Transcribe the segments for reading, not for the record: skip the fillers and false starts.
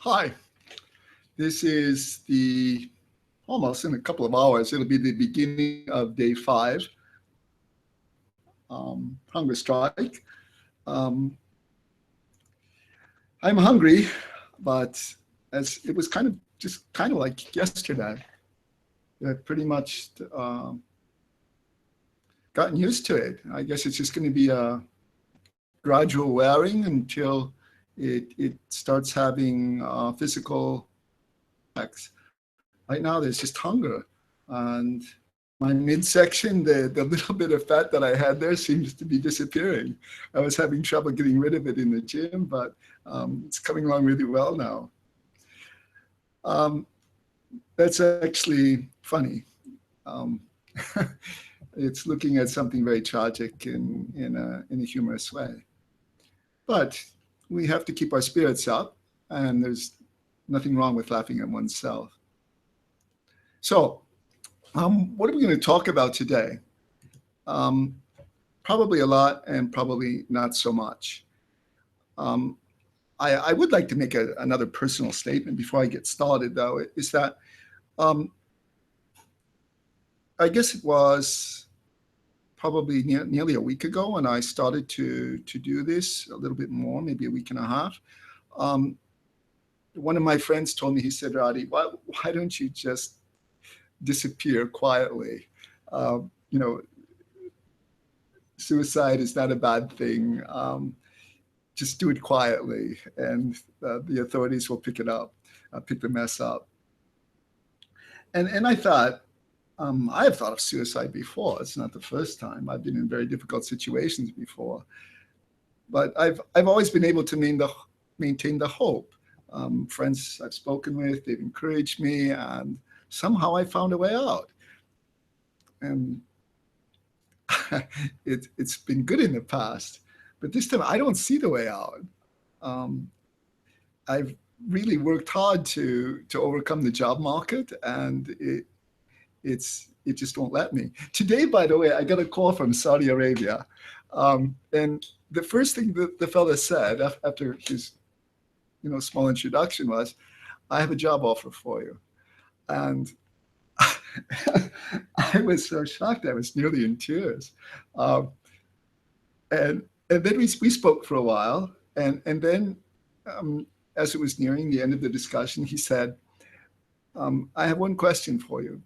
Hi, this is the almost in a couple of hours. It'll be the beginning of day 5, hunger strike. Um, I'm hungry, but as it was kind of like yesterday, I've pretty much gotten used to it. I guess it's just going to be a gradual wearing until it starts having physical effects. Right now, there's just hunger. And my midsection, the little bit of fat that I had there seems to be disappearing. I was having trouble getting rid of it in the gym, but it's coming along really well now. That's actually funny. Um, it's looking at something very tragic in a humorous way. But we have to keep our spirits up, and there's nothing wrong with laughing at oneself. So, what are we going to talk about today? Probably a lot and probably not so much. I would like to make another personal statement before I get started, though, is that I guess it was probably nearly a week ago when I started to do this, a little bit more, maybe a week and a half. One of my friends told me, he said, Roddy, why don't you just disappear quietly? Suicide is not a bad thing. Just do it quietly, and the authorities will pick it up, pick the mess up. And I thought, I have thought of suicide before. It's not the first time. I've been in very difficult situations before, but I've always been able to maintain the hope. Friends I've spoken with, they've encouraged me, and somehow I found a way out. And it's been good in the past, but this time I don't see the way out. I've really worked hard to overcome the job market, and it just won't let me. Today, by the way, I got a call from Saudi Arabia, and the first thing that the fellow said after his small introduction was, "I have a job offer for you," and I was so shocked. I was nearly in tears. And then we spoke for a while. And then as it was nearing the end of the discussion, he said, I have one question for you.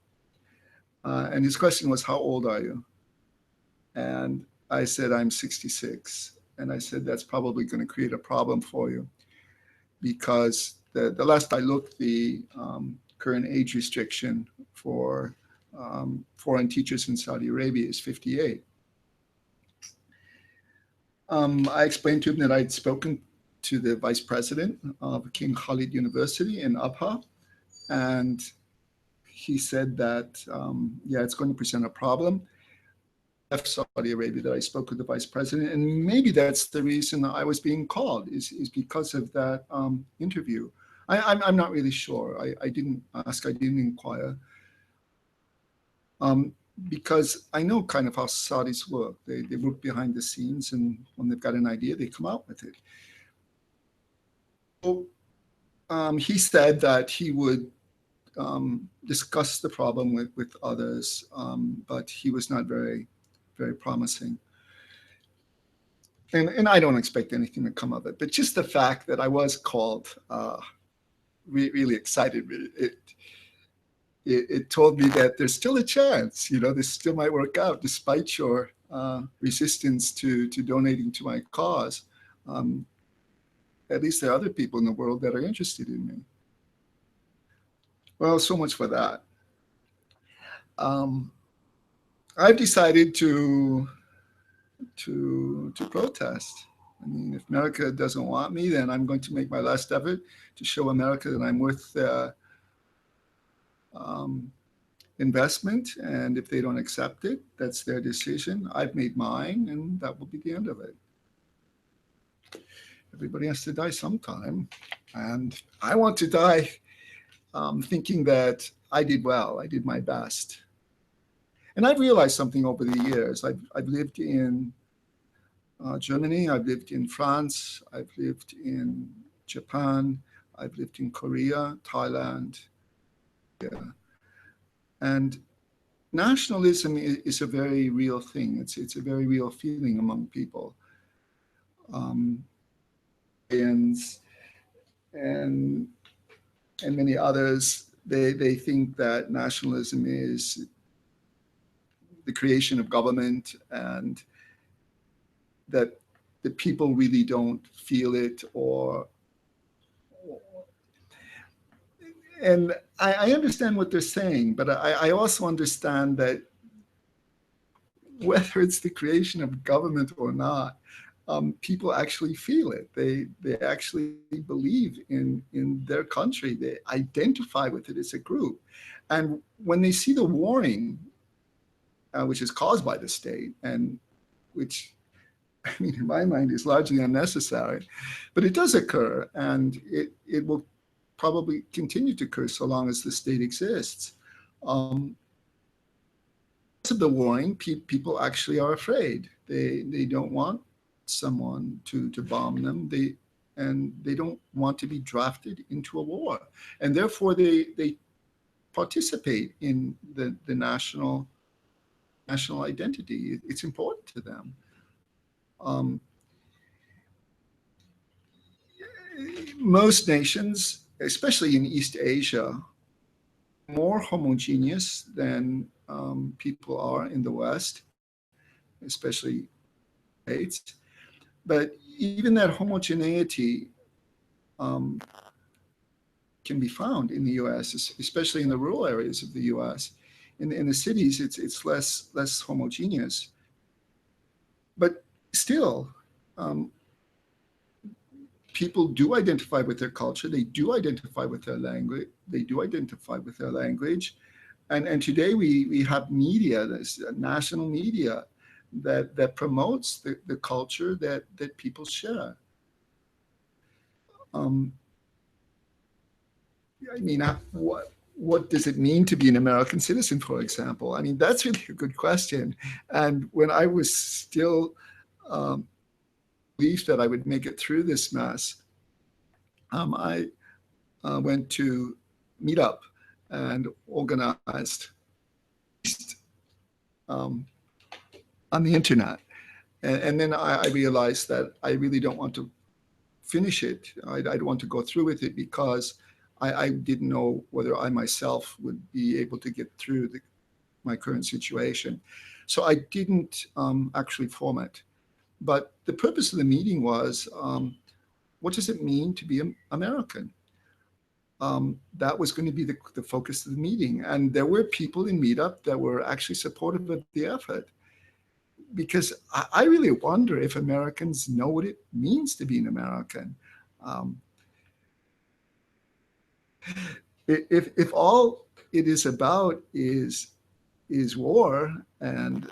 And his question was, how old are you? And I said, I'm 66. And I said, that's probably going to create a problem for you, because the last I looked, the current age restriction for foreign teachers in Saudi Arabia is 58. I explained to him that I'd spoken to the vice president of King Khalid University in Abha, and he said that, yeah, it's going to present a problem. Left Saudi Arabia, that I spoke with the vice president, and maybe that's the reason I was being called, is because of that interview. I'm not really sure. I didn't ask, I didn't inquire, because I know kind of how Saudis work. They work behind the scenes, and when they've got an idea, they come out with it. So he said that he would discuss the problem with others, but he was not very promising. And I don't expect anything to come of it, but just the fact that I was called really excited me. It told me that there's still a chance, this still might work out despite your resistance to donating to my cause. At least there are other people in the world that are interested in me. Well, so much for that. I've decided to protest. I mean, if America doesn't want me, then I'm going to make my last effort to show America that I'm worth investment. And if they don't accept it, that's their decision. I've made mine, and that will be the end of it. Everybody has to die sometime. And I want to die thinking that I did well, I did my best. And I've realized something over the years. I've lived in Germany, I've lived in France, I've lived in Japan, I've lived in Korea, Thailand, yeah. And nationalism is a very real thing. It's a very real feeling among people. Um, and, and and many others, they think that nationalism is the creation of government, and that the people really don't feel it, or and I understand what they're saying, but I also understand that whether it's the creation of government or not, people actually feel it. They actually believe in their country. They identify with it as a group, and when they see the warring, which is caused by the state, and which, I mean, in my mind, is largely unnecessary, but it does occur, and it will probably continue to occur so long as the state exists. Because of the warring, people actually are afraid. They don't want someone to bomb them. They don't want to be drafted into a war, and therefore they participate in the national identity. It's important to them. Um, Most nations, especially in East Asia, more homogeneous than people are in the West, especially states. But even that homogeneity um, can be found in the U.S., especially in the rural areas of the U.S. In the cities, it's less homogeneous. But still, um, people do identify with their culture. They do identify with their language. They do identify with their language. And today we have media, this national media, that promotes the culture that people share. Um, I mean, what does it mean to be an American citizen, for example? I mean, that's really a good question. And when I was still believed that I would make it through this mess, I went to Meetup and organized um, on the internet. And then I realized that I really don't want to finish it. I don't want to go through with it because I didn't know whether I myself would be able to get through my current situation. So I didn't actually form it. But the purpose of the meeting was, what does it mean to be American? That was going to be the focus of the meeting. And there were people in Meetup that were actually supportive of the effort. Because I really wonder if Americans know what it means to be an American. If all it is about is war and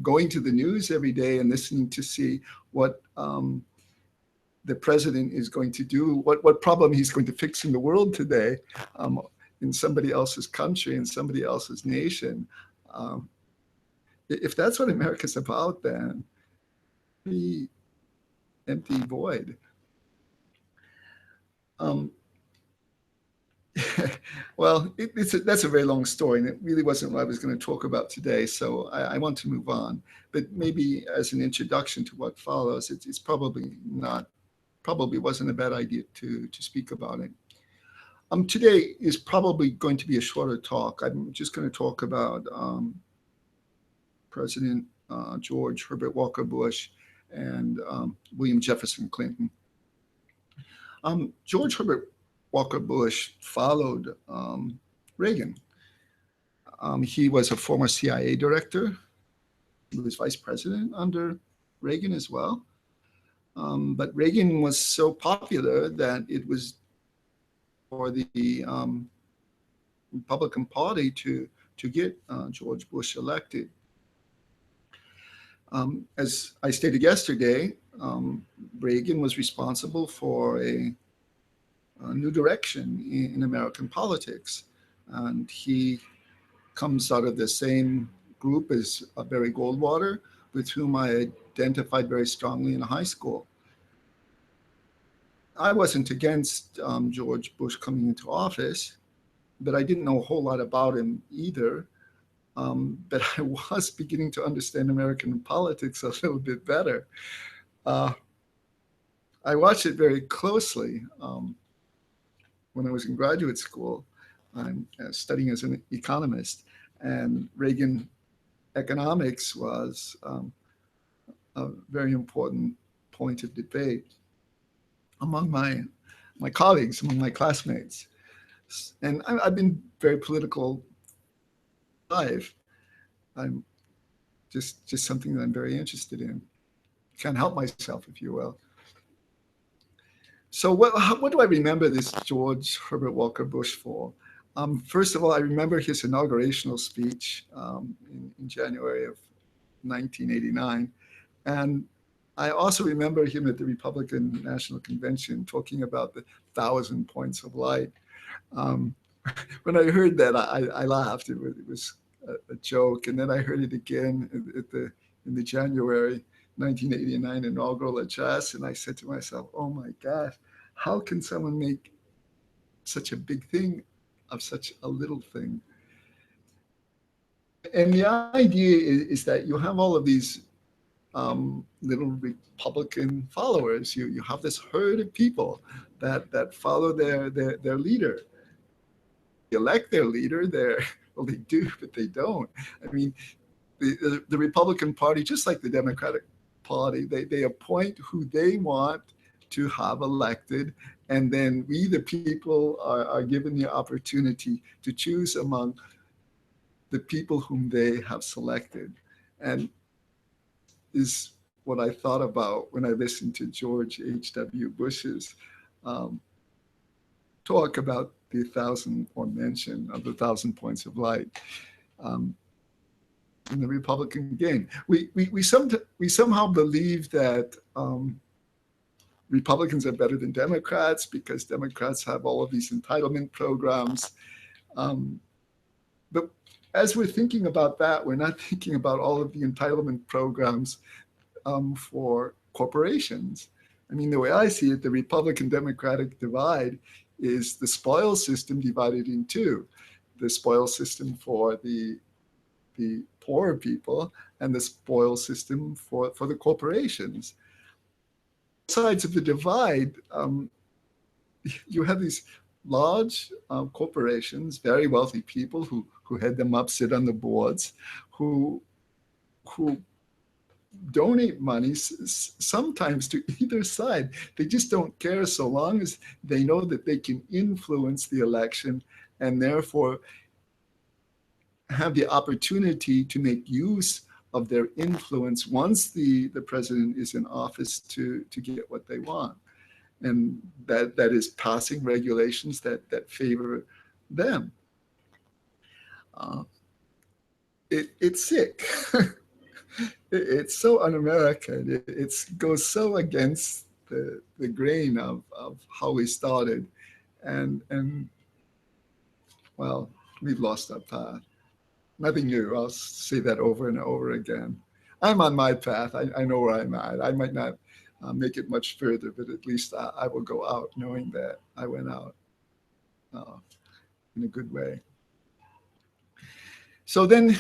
going to the news every day and listening to see what the president is going to do, what problem he's going to fix in the world today, in somebody else's country, in somebody else's nation. If that's what America's about, then the empty void. Well, that's a very long story, and it really wasn't what I was going to talk about today. So I want to move on. But maybe as an introduction to what follows, it's probably wasn't a bad idea to speak about it. Today is probably going to be a shorter talk. I'm just going to talk about President George Herbert Walker Bush and William Jefferson Clinton. George Herbert Walker Bush followed Reagan. He was a former CIA director. He was vice president under Reagan as well. But Reagan was so popular that it was for the Republican Party to get George Bush elected. As I stated yesterday, Reagan was responsible for a new direction in American politics. And he comes out of the same group as Barry Goldwater, with whom I identified very strongly in high school. I wasn't against George Bush coming into office, but I didn't know a whole lot about him either. But I was beginning to understand American politics a little bit better. Uh, I watched it very closely when I was in graduate school. I'm studying as an economist, and Reagan economics was a very important point of debate among my colleagues, among my classmates. And I've been very political life. I'm just something that I'm very interested in. Can't help myself, if you will. So what do I remember this George Herbert Walker Bush for? First of all, I remember his inaugurational speech in January of 1989. And I also remember him at the Republican National Convention talking about the 1,000 points of light. Um, when I heard that, I laughed. It was a joke. And then I heard it again in the January 1989 inaugural address. And I said to myself, oh my gosh, how can someone make such a big thing of such a little thing? And the idea is that you have all of these little Republican followers. You have this herd of people that follow their leader. They elect their leader. Well, they do, but they don't. I mean, the Republican Party, just like the Democratic Party, they appoint who they want to have elected, and then we, the people, are given the opportunity to choose among the people whom they have selected. And is what I thought about when I listened to George H.W. Bush's um, talk about the 1,000 or mention of the 1,000 points of light in the Republican game. We somehow believe that Republicans are better than Democrats because Democrats have all of these entitlement programs. Um, but as we're thinking about that, we're not thinking about all of the entitlement programs for corporations. I mean, the way I see it, the Republican-Democratic divide is the spoil system divided in two. The spoil system for the poorer people and the spoil system for the corporations. Sides of the divide, you have these large corporations, very wealthy people who head them up, sit on the boards, who donate money sometimes to either side. They just don't care so long as they know that they can influence the election and therefore have the opportunity to make use of their influence once the president is in office to get what they want. And that is passing regulations that favor them. Uh, it's sick. It's so un-American. It goes so against the grain of how we started. And well, we've lost our path. Nothing new. I'll say that over and over again. I'm on my path. I know where I'm at. I might not make it much further, but at least I will go out knowing that I went out uh, in a good way. So then,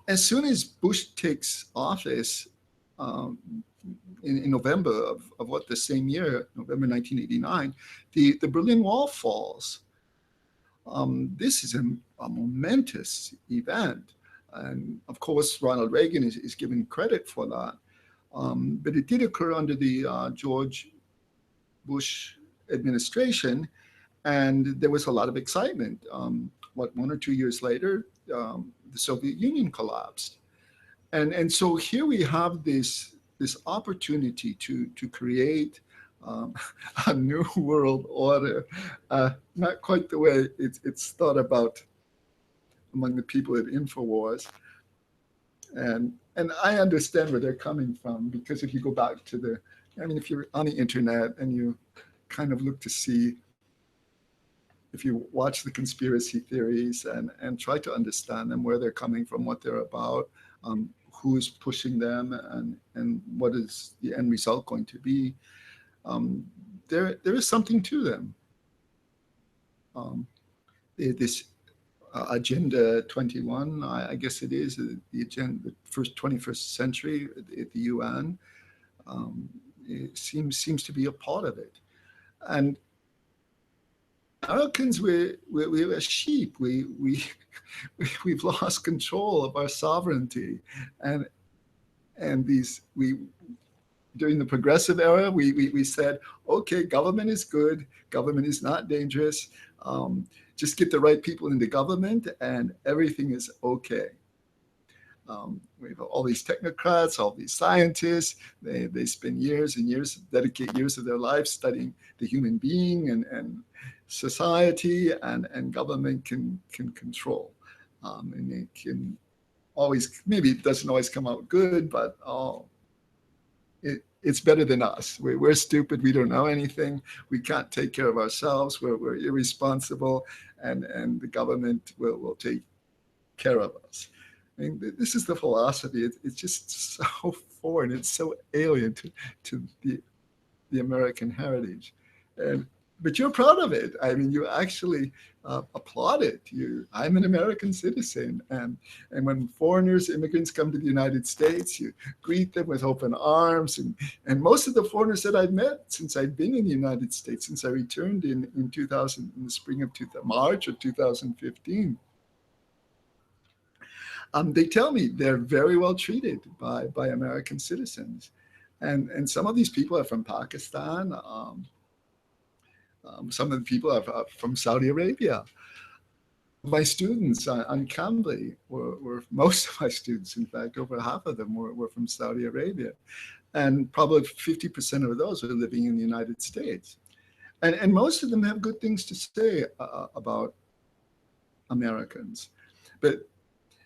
as soon as Bush takes office in November of what the same year, November 1989, the Berlin Wall falls. This is a momentous event. And of course, Ronald Reagan is given credit for that. But it did occur under the George Bush administration, and there was a lot of excitement. 1 or 2 years later, the Soviet Union collapsed. And so here we have this opportunity to create um, a new world order, not quite the way it's thought about among the people at InfoWars. And I understand where they're coming from, because if you go back to if you're on the internet and you kind of look to see, if you watch the conspiracy theories and try to understand them, where they're coming from, what they're about, who's pushing them, and what is the end result going to be, there is something to them. This Agenda 21, I guess it is, the agenda, the first 21st century at the UN, it seems to be a part of it. And Americans, we're a sheep. We've lost control of our sovereignty, and during the progressive era, we said, okay, government is good, government is not dangerous. Just get the right people into government, and everything is okay. We have all these technocrats, all these scientists. They spend years and years, dedicate years of their life studying the human being and society, and government can control. And it can always, maybe it doesn't always come out good, but it's better than us. We're stupid. We don't know anything. We can't take care of ourselves. We're irresponsible, and the government will take care of us. I mean, this is the philosophy. It's just so foreign. It's so alien to the American heritage. But you're proud of it. I mean, you actually applaud it. I'm an American citizen, and when foreigners, immigrants come to the United States, you greet them with open arms. And most of the foreigners that I've met since I've been in the United States, since I returned in the spring of March of 2015, they tell me they're very well treated by American citizens, and some of these people are from Pakistan. Some of the people are from Saudi Arabia. My students on Cambly were most of my students, in fact, over half of them were from Saudi Arabia. And probably 50% of those are living in the United States. And most of them have good things to say about Americans.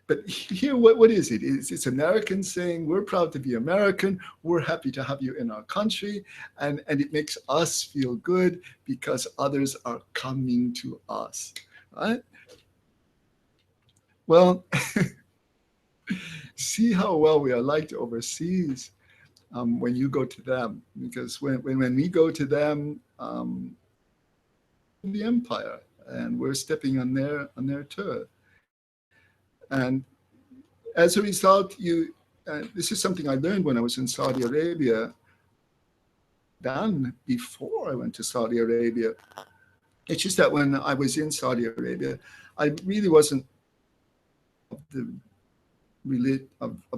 But here, what is it? It's Americans saying, we're proud to be American, we're happy to have you in our country, and it makes us feel good because others are coming to us, right? Well, see how well we are liked overseas when you go to them, because when we go to them, the empire, and we're stepping on their turf. And as a result, this is something I learned when I was in Saudi Arabia, done before I went to Saudi Arabia. It's just that when I was in Saudi Arabia, I really wasn't of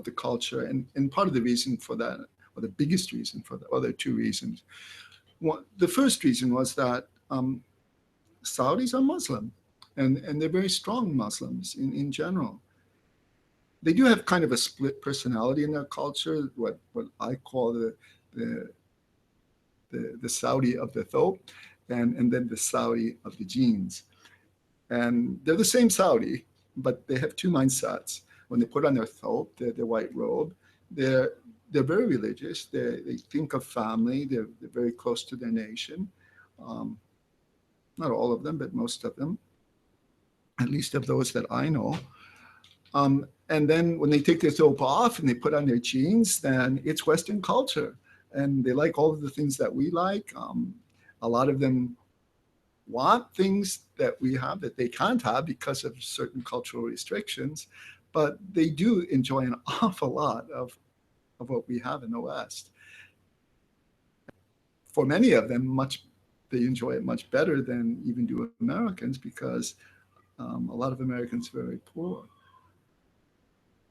the culture. And part of the reason for that, or the biggest reason for that, well, there are two reasons. The first reason was that Saudis are Muslim, and they're very strong Muslims in general. They do have kind of a split personality in their culture, what I call the Saudi of the thobe, and then the Saudi of the jeans. And they're the same Saudi, but they have two mindsets. When they put on their thobe, their white robe, they're very religious. They think of family. They're very close to their nation. Not all of them, but most of them, at least of those that I know. And then when they take their thobe off and they put on their jeans, then it's Western culture. And they like all of the things that we like. A lot of them want things that we have that they can't have because of certain cultural restrictions, but they do enjoy an awful lot of what we have in the West. For many of them, they enjoy it much better than even do Americans, because a lot of Americans are very poor.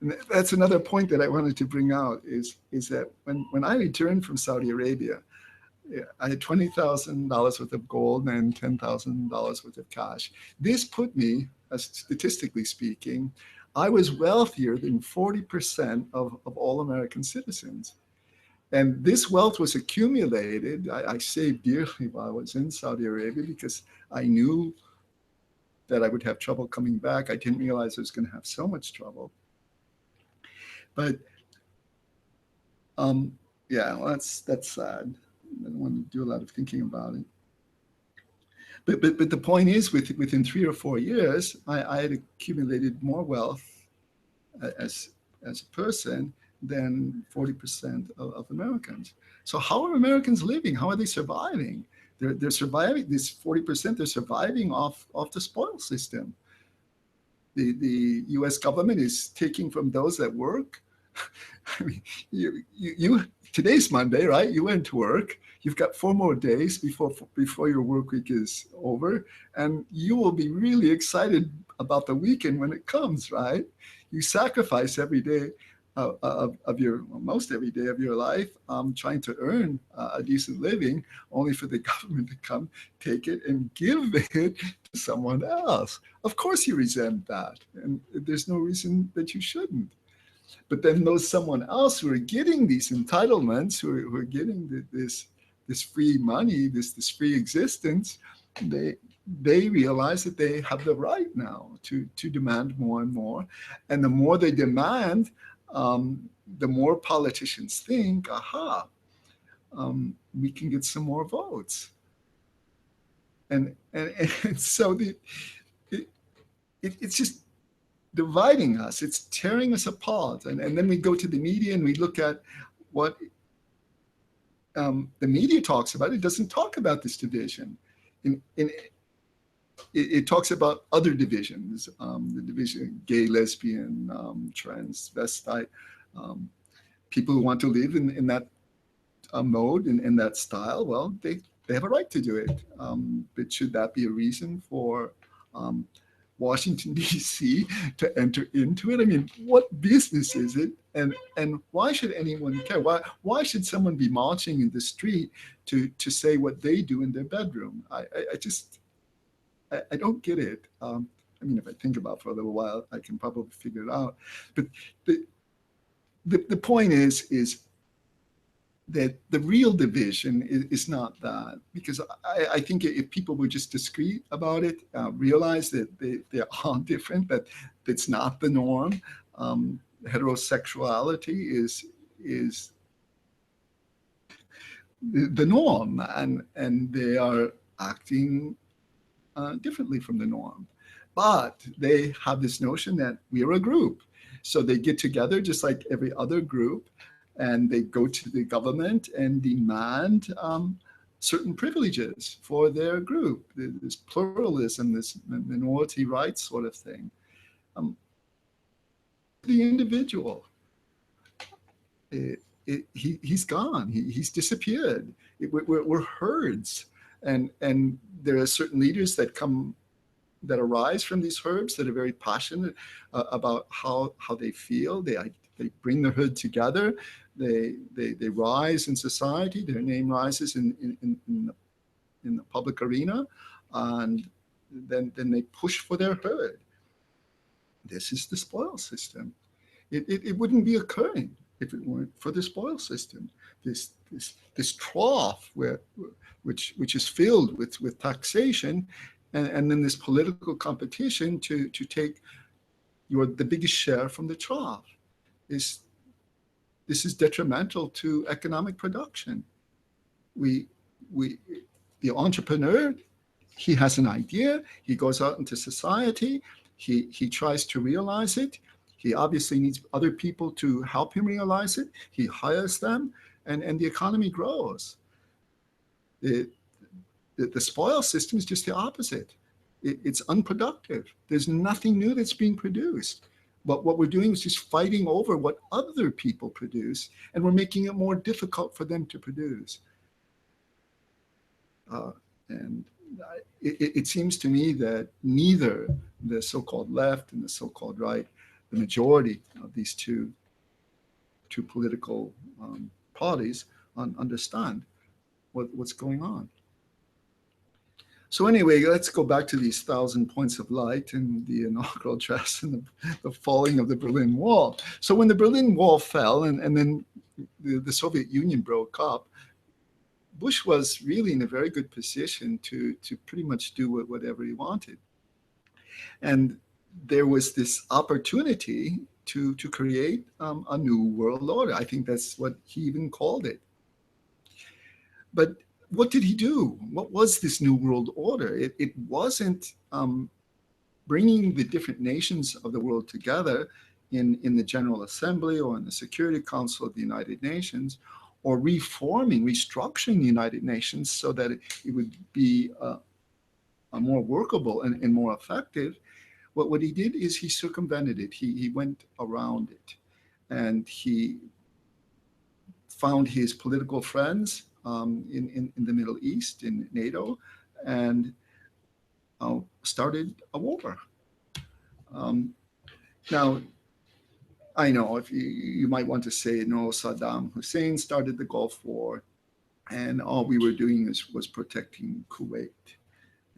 And that's another point that I wanted to bring out is that when I returned from Saudi Arabia, I had $20,000 worth of gold and $10,000 worth of cash. This put me, statistically speaking, I was wealthier than 40% of all American citizens. And this wealth was accumulated. I saved dearly while I was in Saudi Arabia because I knew that I would have trouble coming back. I didn't realize I was going to have so much trouble. But yeah, well, that's sad. I don't want to do a lot of thinking about it. But the point is, within 3 or 4 years, I had accumulated more wealth as a person than 40% of Americans. So how are Americans living? How are they surviving? They're surviving, this 40%, they're surviving off the spoil system. The US government is taking from those that work. I mean, you today's Monday, right? You went to work. You've got 4 more days before your work week is over, and you will be really excited about the weekend when it comes, right? You sacrifice every day of your, most every day of your life, trying to earn a decent living, only for the government to come take it and give it to someone else. Of course you resent that, and there's no reason that you shouldn't. But then those someone else who are getting these entitlements, who are getting this free money, this free existence, they realize that they have the right now to demand more and more. And the more they demand, the more politicians think, aha, we can get some more votes. And so it's just dividing us. It's tearing us apart. And then we go to the media and we look at what the media talks about. It doesn't talk about this division. It talks about other divisions, the division gay, lesbian, transvestite, people who want to live in that mode, in that style. Well, they have a right to do it. But should that be a reason for Washington, D.C. to enter into it? I mean, what business is it? And why should anyone care? Why should someone be marching in the street to say what they do in their bedroom? I don't get it. I mean, if I think about it for a little while, I can probably figure it out. But the point is that the real division is not that, because I think if people were just discreet about it, realize that they are different, that it's not the norm. Heterosexuality is the norm, and they are acting differently from the norm. But they have this notion that we're a group. So they get together just like every other group, and they go to the government and demand certain privileges for their group, this pluralism, this minority rights sort of thing. The individual, he's gone, he's disappeared. We're herds, and there are certain leaders that arise from these herds that are very passionate about how they feel. They bring the herd together. They rise in society. Their name rises in the public arena, and then they push for their herd. This is the spoil system. It wouldn't be occurring if it weren't for the spoil system. This trough which is filled with taxation, and then this political competition to take the biggest share from the trough. This is detrimental to economic production. The entrepreneur, he has an idea, he goes out into society, he tries to realize it. He obviously needs other people to help him realize it. He hires them, and the economy grows. The spoil system is just the opposite. It's unproductive. There's nothing new that's being produced. But what we're doing is just fighting over what other people produce, and we're making it more difficult for them to produce. And it seems to me that neither the so-called left and the so-called right, the majority of these two political parties, understand what's going on. So anyway, let's go back to these 1,000 points of light and the inaugural address and the falling of the Berlin Wall. So when the Berlin Wall fell and then the Soviet Union broke up, Bush was really in a very good position to pretty much do whatever he wanted. And there was this opportunity to create a new world order. I think that's what he even called it. But what did he do? What was this new world order? It wasn't bringing the different nations of the world together in the General Assembly or in the Security Council of the United Nations, or reforming, restructuring the United Nations so that it would be more workable and more effective, what he did is he circumvented it. He went around it, and he found his political friends in the Middle East, in NATO, and started a war. Um, Now, I know if you might want to say, no, Saddam Hussein started the Gulf War, and all we were doing was protecting Kuwait.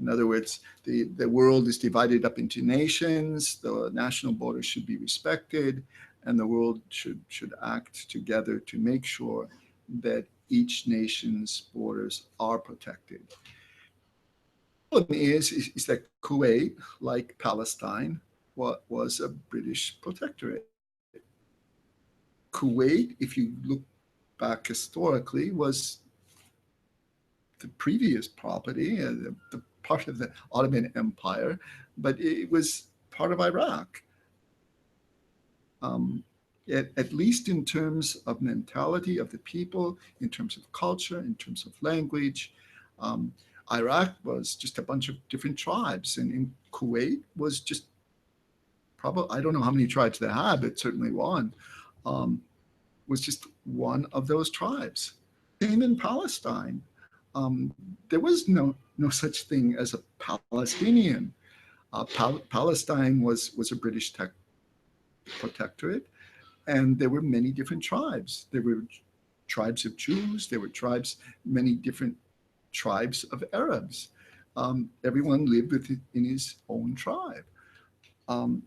In other words, the world is divided up into nations, the national borders should be respected, and the world should act together to make sure that each nation's borders are protected. The problem is that Kuwait, like Palestine, was a British protectorate. Kuwait, if you look back historically, was the previous property, the part of the Ottoman Empire, but it was part of Iraq. At least in terms of mentality of the people, in terms of culture, in terms of language, um, Iraq was just a bunch of different tribes, and Kuwait was just probably, I don't know how many tribes they had, but certainly one, um, was just one of those tribes. Same in Palestine. Um, there was no such thing as a Palestinian. Palestine was a British protectorate, and there were many different tribes. There were tribes of Jews. There were many different tribes of Arabs. Everyone lived in his own tribe. Um,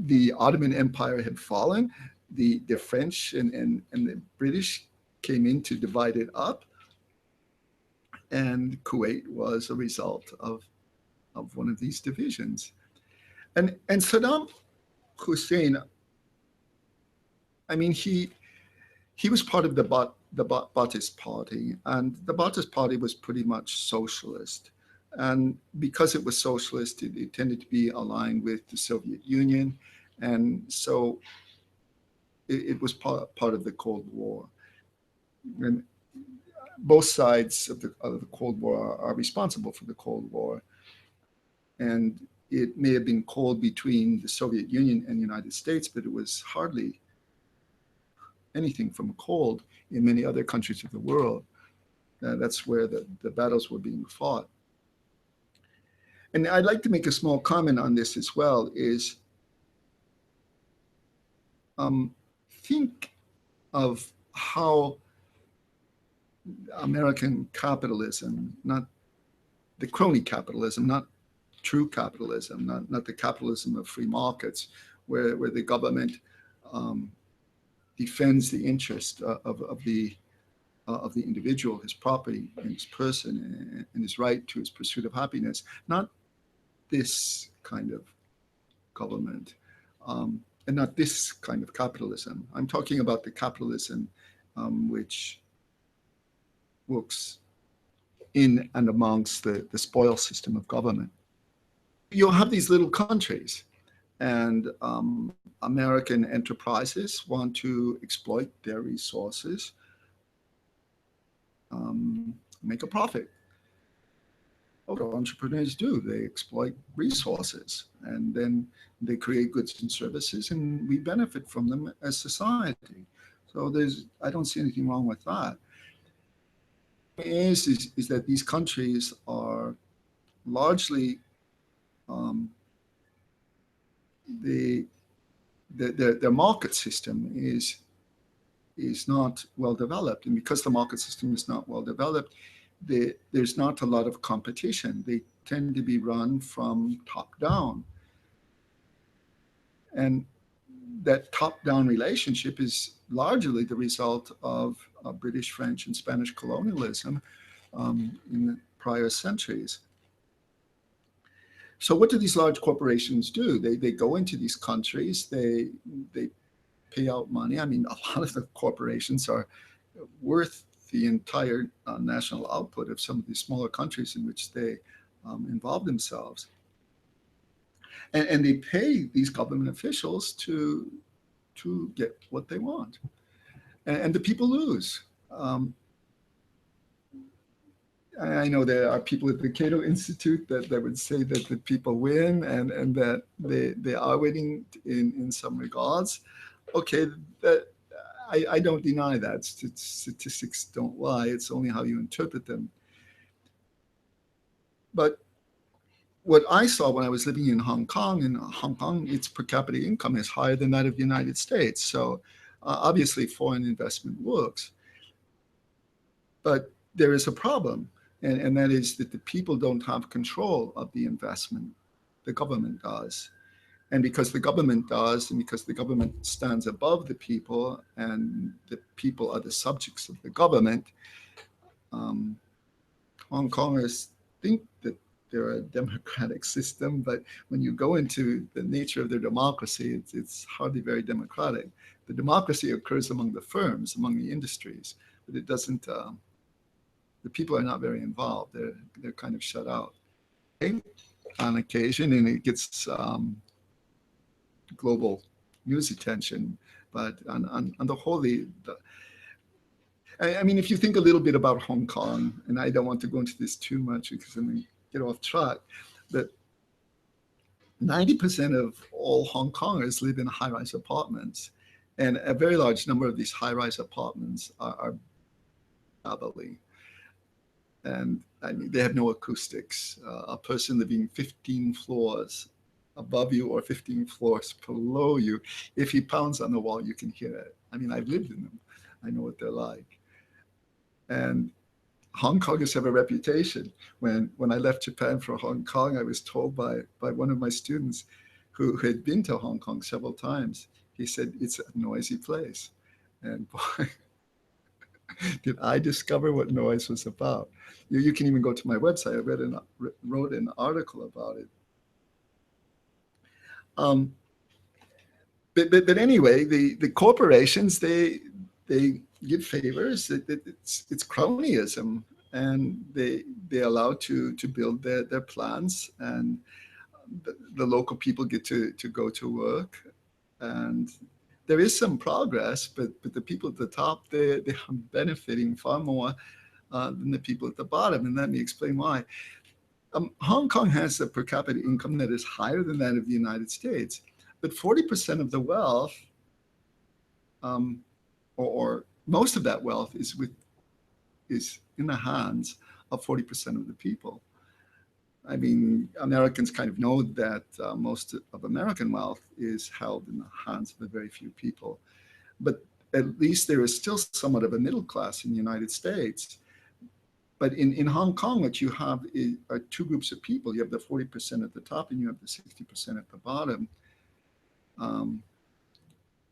the Ottoman Empire had fallen. The French and the British came in to divide it up, and Kuwait was a result of one of these divisions. And Saddam Hussein, I mean, he was part of the Ba'athist Party, and the Ba'athist Party was pretty much socialist. And because it was socialist, it tended to be aligned with the Soviet Union, and so it was part of the Cold War. And both sides of the Cold War are responsible for the Cold War. And it may have been cold between the Soviet Union and the United States, but it was hardly anything from cold in many other countries of the world. That's where the battles were being fought. And I'd like to make a small comment on this as well, is think of how American capitalism, not the crony capitalism, not true capitalism, not the capitalism of free markets, where the government defends the interest of the individual, his property, and his person, and his right to his pursuit of happiness. Not this kind of government, and not this kind of capitalism. I'm talking about the capitalism which works in and amongst the spoil system of government. You'll have these little countries, and American enterprises want to exploit their resources, make a profit. What entrepreneurs do, they exploit resources, and then they create goods and services, and we benefit from them as society. So I don't see anything wrong with that. Is that these countries are largely their market system is not well developed, and because the market system is not well developed, there's not a lot of competition. They tend to be run from top down, and that top-down relationship is largely the result of British, French, and Spanish colonialism in the prior centuries. So what do these large corporations do? They go into these countries, they pay out money. I mean, a lot of the corporations are worth the entire national output of some of these smaller countries in which they involve themselves. And they pay these government officials to get what they want. and the people lose. I know there are people at the Cato Institute that would say that the people win, and that they are winning in some regards. Okay, that I don't deny that. Statistics don't lie. It's only how you interpret them. But what I saw when I was living in Hong Kong, its per capita income is higher than that of the United States. So obviously foreign investment works. But there is a problem, and that is that the people don't have control of the investment. The government does. And because the government does, and because the government stands above the people, and the people are the subjects of the government, um, Hong Kongers think that they're a democratic system, but when you go into the nature of their democracy, it's hardly very democratic. The democracy occurs among the firms, among the industries, but it doesn't. The people are not very involved. They're kind of shut out. On occasion, and it gets global news attention, but on the whole, I mean, if you think a little bit about Hong Kong, and I don't want to go into this too much because I'm going to get off track, but 90% of all Hong Kongers live in high-rise apartments, and a very large number of these high-rise apartments are shabbily. And I mean, they have no acoustics. A person living 15 floors above you or 15 floors below you, if he pounds on the wall, you can hear it. I mean, I've lived in them. I know what they're like. And Hong Kongers have a reputation. When I left Japan for Hong Kong, I was told by one of my students who had been to Hong Kong several times, he said, it's a noisy place. And boy, did I discover what noise was about. You can even go to my website. I wrote an article about it. But anyway, the corporations, they give favors. It's cronyism, and they allow to build their plans, and the local people get to go to work, and there is some progress, but the people at the top, they are benefiting far more than the people at the bottom, and let me explain why. Hong Kong has a per capita income that is higher than that of the United States, but 40% of the wealth, or most of that wealth, is in the hands of 40% of the people. I mean, Americans kind of know that most of American wealth is held in the hands of a very few people, but at least there is still somewhat of a middle class in the United States. But in Hong Kong, what you have are two groups of people. You have the 40% at the top, and you have the 60% at the bottom.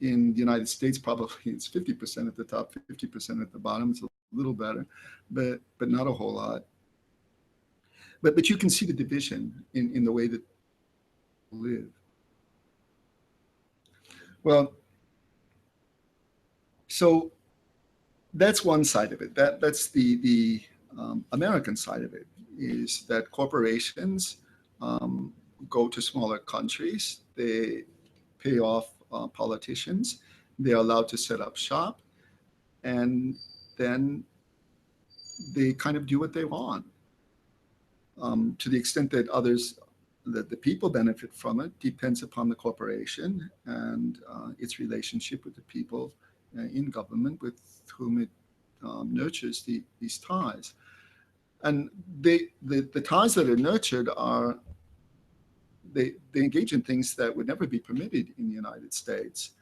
In the United States, probably it's 50% at the top, 50% at the bottom. It's a little better, but not a whole lot. But you can see the division in the way that people live. Well, so that's one side of it. That's the American side of it, is that corporations go to smaller countries. They pay off politicians. They're allowed to set up shop, and then they kind of do what they want. To the extent that that the people benefit from it, depends upon the corporation and its relationship with the people in government with whom it nurtures these ties. And the ties that are nurtured are, they engage in things that would never be permitted in the United States.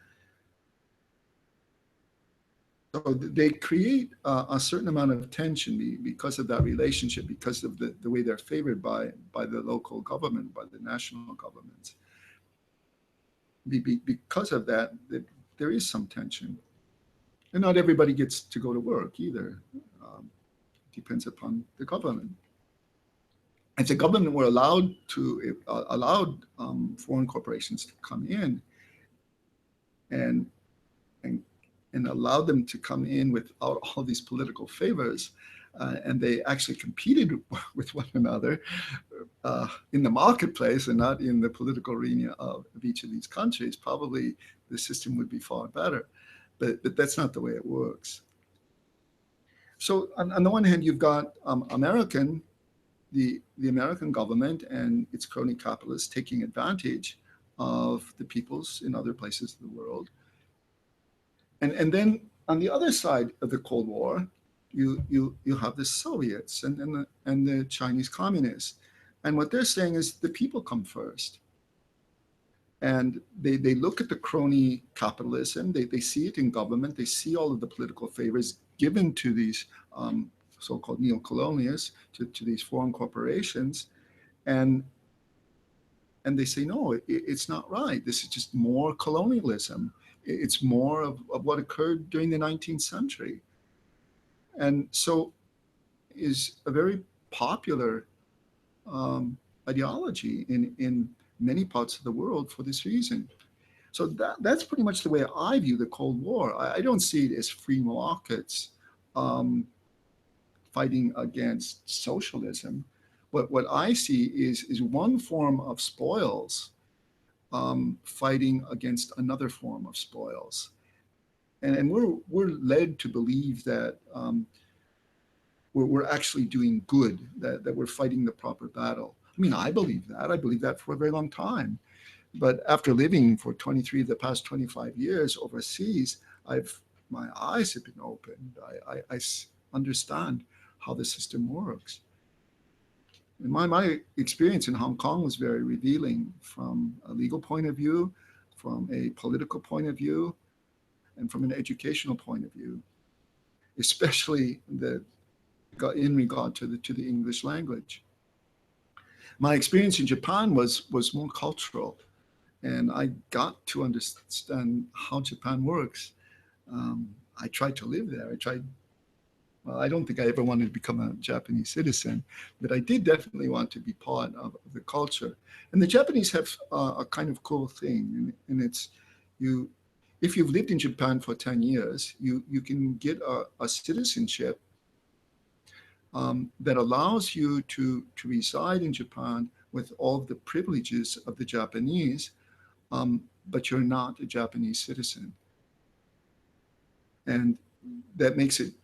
So they create a certain amount of tension because of that relationship, because of the way they're favored by the local government, by the national governments. Because of that, there is some tension. And not everybody gets to go to work either. Depends upon the government. If the government were allowed foreign corporations to come in and allowed them to come in without all these political favors, and they actually competed with one another in the marketplace and not in the political arena of each of these countries, probably the system would be far better. but that's not the way it works. So on the one hand, you've got the American government and its crony capitalists taking advantage of the peoples in other places of the world. And then on the other side of the Cold War, you have the Soviets and the Chinese communists. And what they're saying is the people come first. And they look at the crony capitalism, they see it in government, they see all of the political favors given to these so-called neo-colonialists, to these foreign corporations, and they say, no, it's not right. This is just more colonialism. It's more of what occurred during the 19th century. And so is a very popular ideology in many parts of the world for this reason. So that's pretty much the way I view the Cold War. I don't see it as free markets fighting against socialism. What I see is one form of spoils fighting against another form of spoils. And we're led to believe that we're actually doing good, that we're fighting the proper battle. I mean, I believe that. I believe that for a very long time. But after living for 23 of the past 25 years overseas, my eyes have been opened. I understand how the system works. And my experience in Hong Kong was very revealing from a legal point of view, from a political point of view, and from an educational point of view, especially in regard to the English language. My experience in Japan was more cultural, and I got to understand how Japan works. I tried to live there. Well, I don't think I ever wanted to become a Japanese citizen, but I did definitely want to be part of the culture. And the Japanese have a kind of cool thing, and it's if you've lived in Japan for 10 years, you can get a citizenship that allows you to reside in Japan with all of the privileges of the Japanese, but you're not a Japanese citizen. And that makes it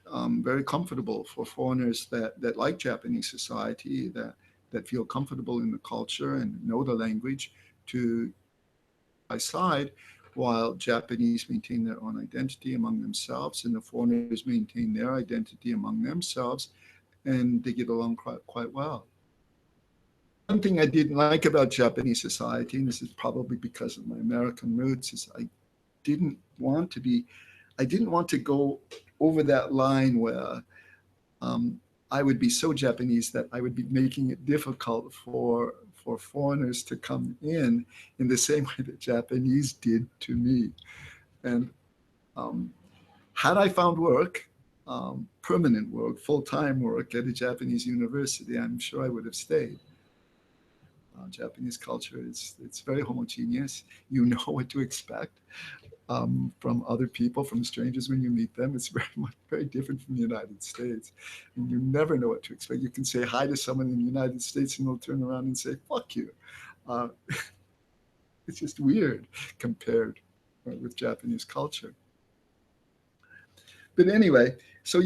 very comfortable for foreigners that like Japanese society, that feel comfortable in the culture and know the language to by side, while Japanese maintain their own identity among themselves and the foreigners maintain their identity among themselves, and they get along quite well. One thing I didn't like about Japanese society, and this is probably because of my American roots, is I didn't want to go over that line where I would be so Japanese that I would be making it difficult for foreigners to come in the same way that Japanese did to me. And had I found work, permanent work, full-time work at a Japanese university, I'm sure I would have stayed. Japanese culture it's very homogeneous. You know what to expect from other people, from strangers when you meet them. It's very different from the United States. And you never know what to expect. You can say hi to someone in the United States and they'll turn around and say, fuck you. It's just weird compared with Japanese culture. But anyway, so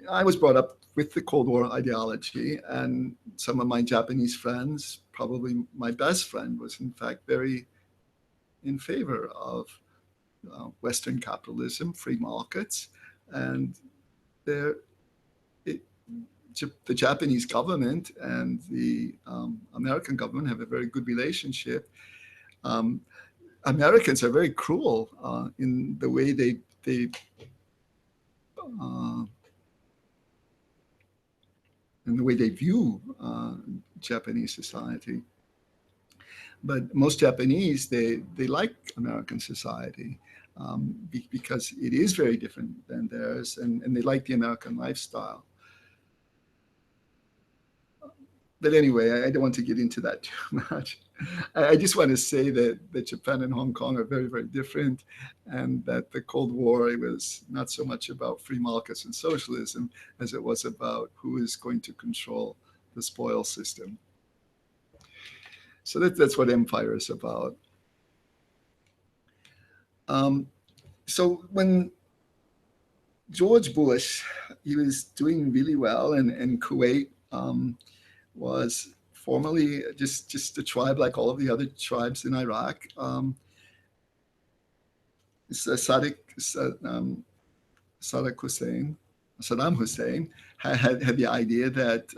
I was brought up with the Cold War ideology, and some of my Japanese friends, probably my best friend, was in fact very in favor of Western capitalism, free markets, and the Japanese government and the American government have a very good relationship. Americans are very cruel in the way they view Japanese society. But most Japanese, they like American society because it is very different than theirs, and they like the American lifestyle. But anyway, I don't want to get into that too much. I just want to say that Japan and Hong Kong are very, very different, and that the Cold War, it was not so much about free markets and socialism as it was about who is going to control the spoil system. So that's what empire is about. So when George Bush, he was doing really well, and Kuwait was formerly just a tribe like all of the other tribes in Iraq. Sadiq, Saddam Hussein, Saddam Hussein had the idea that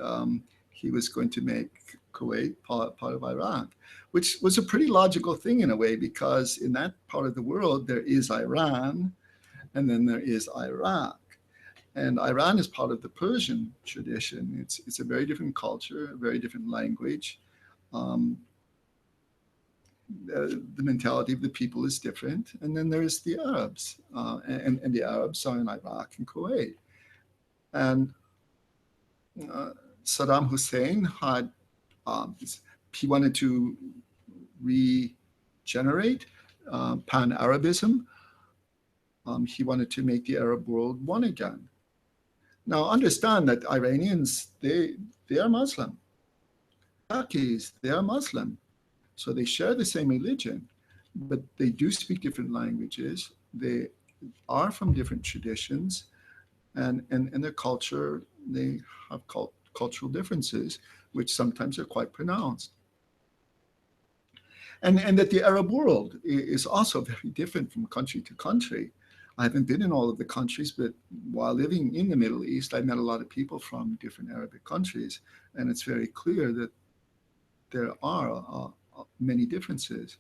he was going to make Kuwait part of Iraq, which was a pretty logical thing in a way, because in that part of the world there is Iran and then there is Iraq. And Iran is part of the Persian tradition. It's a very different culture, a very different language. Um, the mentality of the people is different. And then there's the Arabs, and the Arabs are in Iraq and Kuwait. And uh, Saddam Hussein had, he wanted to regenerate pan-Arabism. He wanted to make the Arab world one again. Now, understand that Iranians, they are Muslim. Iraqis, they are Muslim. So they share the same religion, but they do speak different languages. They are from different traditions, and their culture, they have cultural differences, which sometimes are quite pronounced. And that the Arab world is also very different from country to country. I haven't been in all of the countries, but while living in the Middle East, I met a lot of people from different Arabic countries, and it's very clear that there are many differences.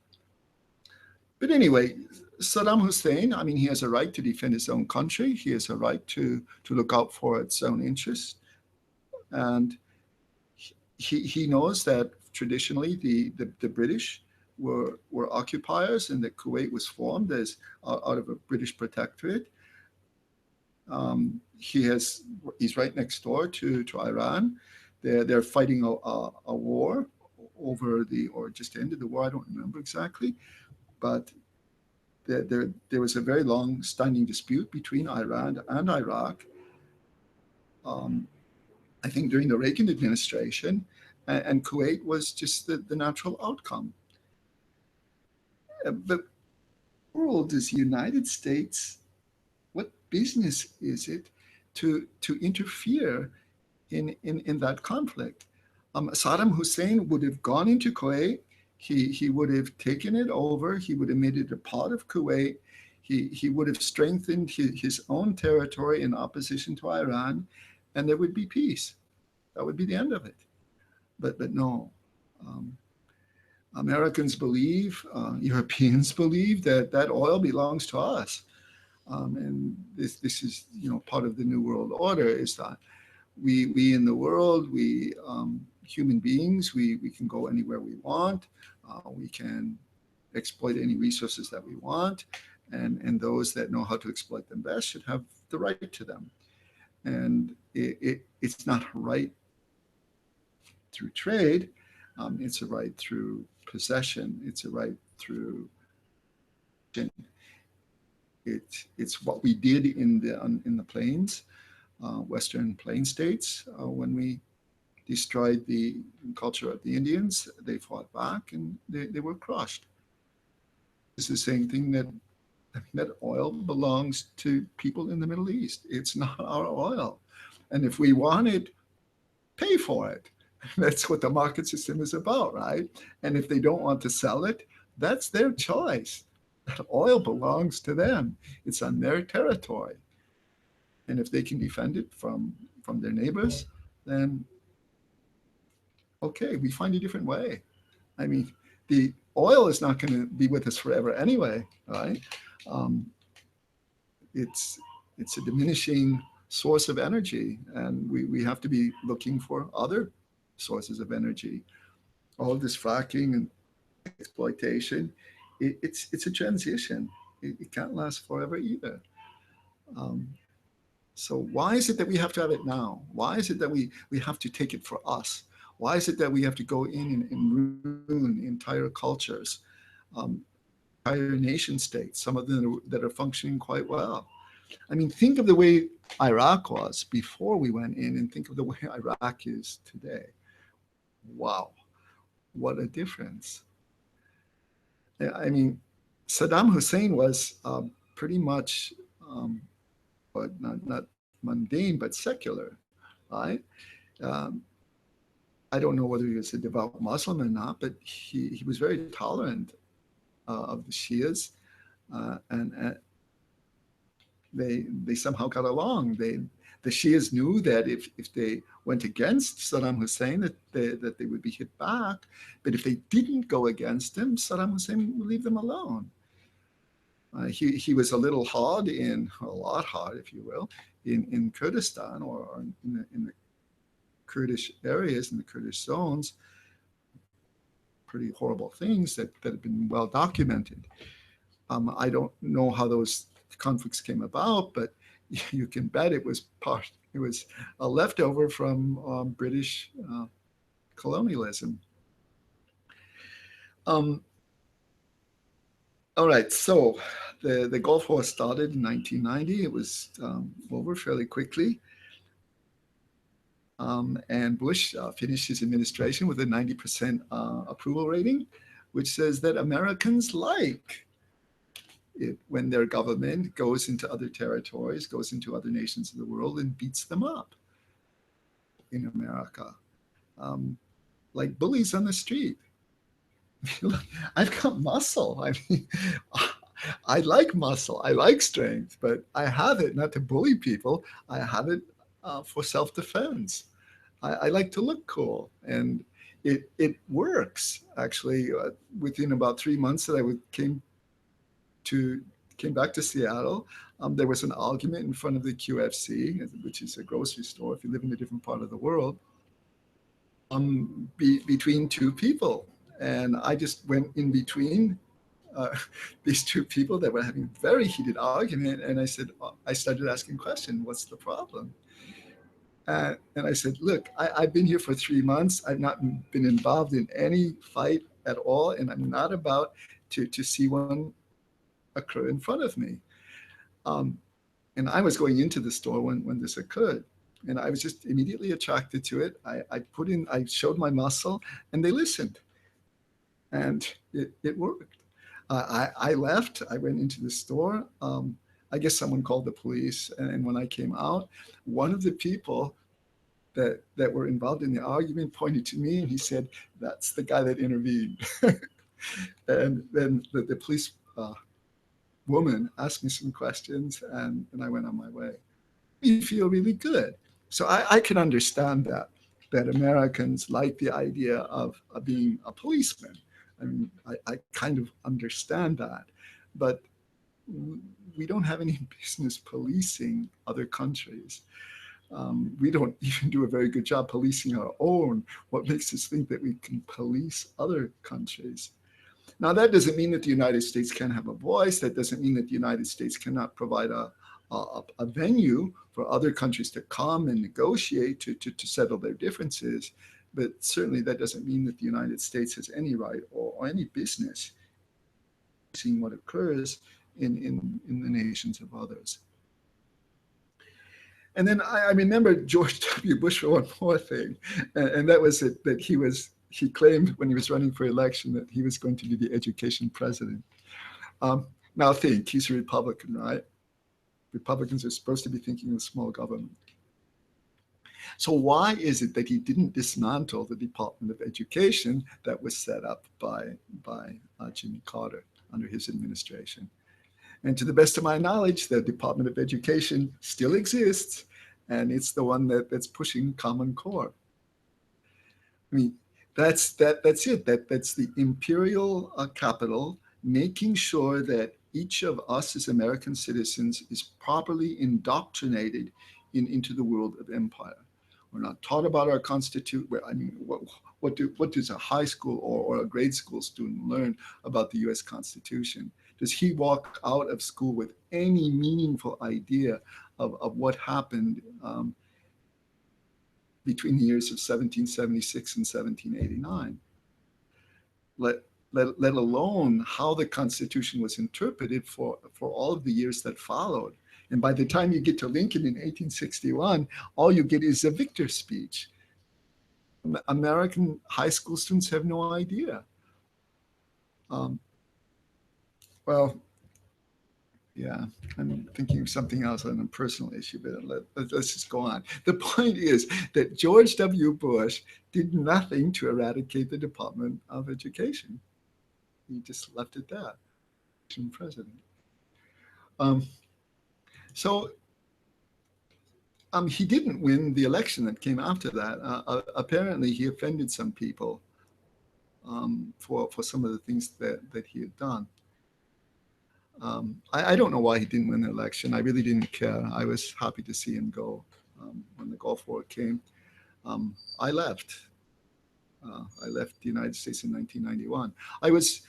But anyway, Saddam Hussein, I mean, he has a right to defend his own country. He has a right to look out for its own interests. And he knows that traditionally the British were occupiers, and that Kuwait was formed as out of a British protectorate. He's right next door to Iran. They're fighting a war over or just ended the war. I don't remember exactly, but there was a very long standing dispute between Iran and Iraq. Um, I think during the Reagan administration, and Kuwait was just the natural outcome. But the world is the United States. What business is it to interfere in that conflict? Saddam Hussein would have gone into Kuwait. He would have taken it over. He would have made it a part of Kuwait. He would have strengthened his own territory in opposition to Iran, and there would be peace. That would be the end of it. But no. Americans believe, Europeans believe that oil belongs to us. And this is, part of the New World Order, is that we in the world, we human beings, we can go anywhere we want. We can exploit any resources that we want. And those that know how to exploit them best should have the right to them. And it's not a right through trade. It's a right through possession. It's a right through. It's what we did in the plains, Western Plain states, when we destroyed the culture of the Indians. They fought back, and they were crushed. It's the same thing that oil belongs to people in the Middle East. It's not our oil, and if we want it, pay for it. That's what the market system is about, right? And if they don't want to sell it, that's their choice. That oil belongs to them. It's on their territory. And if they can defend it from their neighbors, then okay, we find a different way. I mean, the oil is not going to be with us forever anyway, right? Um, it's a diminishing source of energy, and we have to be looking for other sources of energy. All of this fracking and exploitation, it's a transition. It can't last forever either. Um, so why is it that we have to have it now? Why is it that we have to take it for us? Why is it that we have to go in and ruin entire cultures, entire nation states, some of them that are functioning quite well? I mean, think of the way Iraq was before we went in, and think of the way Iraq is today. Wow, what a difference. I mean, Saddam Hussein was pretty much, but not mundane, but secular, right? Um, I don't know whether he was a devout Muslim or not, but he was very tolerant of the Shias, and they somehow got along. The Shias knew that if they went against Saddam Hussein, that they would be hit back. But if they didn't go against him, Saddam Hussein would leave them alone. He was a little hard a lot hard, if you will, in Kurdistan or in the Kurdish areas, in the Kurdish zones. Pretty horrible things that have been well documented. I don't know how those conflicts came about, but you can bet it was a leftover from British colonialism. All right, so the Gulf War started in 1990. It was over fairly quickly. And Bush finished his administration with a 90% approval rating, which says that Americans like it when their government goes into other territories, goes into other nations of the world and beats them up in America. Like bullies on the street. I've got muscle. I mean, I like muscle. I like strength, but I have it not to bully people. I have it for self-defense. I like to look cool, and it works actually. Within about 3 months that came back to Seattle, there was an argument in front of the QFC, which is a grocery store if you live in a different part of the world, between two people. And I just went in between these two people that were having a very heated argument. And I started asking questions, what's the problem? And I said, look, I've been here for 3 months. I've not been involved in any fight at all. And I'm not about to see one occur in front of me. And I was going into the store when this occurred. And I was just immediately attracted to it. I showed my muscle, and they listened. And it worked. I left. I went into the store. I guess someone called the police. And when I came out, one of the people that were involved in the argument pointed to me, and he said, "That's the guy that intervened." And then the police woman asked me some questions, and I went on my way. You feel really good. So I can understand that Americans like the idea of being a policeman. I mean, I kind of understand that, but we don't have any business policing other countries. We don't even do a very good job policing our own. What makes us think that we can police other countries? Now, that doesn't mean that the United States can't have a voice. That doesn't mean that the United States cannot provide a venue for other countries to come and negotiate to settle their differences. But certainly that doesn't mean that the United States has any right or any business seeing what occurs in the nations of others. And then I remember George W. Bush for one more thing, and that was that he claimed when he was running for election that he was going to be the education president. Now think, he's a Republican, right? Republicans are supposed to be thinking of small government. So why is it that he didn't dismantle the Department of Education that was set up by Jimmy Carter under his administration? And to the best of my knowledge, the Department of Education still exists, and it's the one that's pushing Common Core. I mean, that's it. That's the imperial capital making sure that each of us as American citizens is properly indoctrinated into the world of empire. We're not taught about our Constitution. I mean, what does a high school or a grade school student learn about the U.S. Constitution? Does he walk out of school with any meaningful idea of what happened between the years of 1776 and 1789? Let alone how the Constitution was interpreted for all of the years that followed. And by the time you get to Lincoln in 1861, all you get is a victor speech. American high school students have no idea. Well, Yeah, I'm thinking of something else on a personal issue, but let's just go on. The point is that George W. Bush did nothing to eradicate the Department of Education. He just left it there. President. Um, so he didn't win the election that came after that. Apparently, he offended some people for some of the things that he had done. I don't know why he didn't win the election. I really didn't care. I was happy to see him go. When the Gulf War came, I left. I left the United States in 1991. I was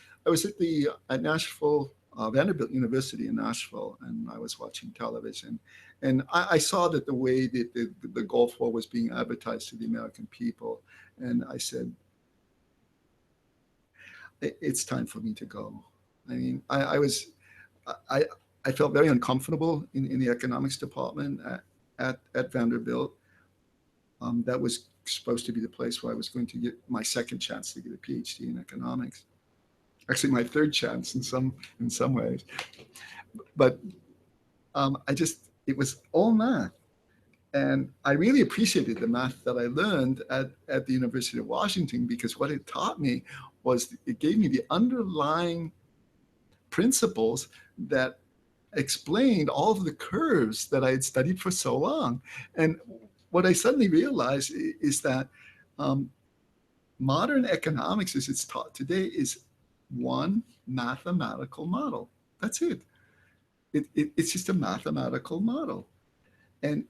at Nashville, Vanderbilt University in Nashville, and I was watching television, and I saw that the way that the Gulf War was being advertised to the American people, and I said, it's time for me to go. I mean, I, I felt very uncomfortable in the economics department at Vanderbilt. That was supposed to be the place where I was going to get my second chance to get a PhD in economics. Actually, my third chance in some ways. But it was all math. And I really appreciated the math that I learned at the University of Washington, because what it taught me was it gave me the underlying principles that explained all of the curves that I had studied for so long. And what I suddenly realized is that modern economics, as it's taught today, is one mathematical model. That's it. It's just a mathematical model. And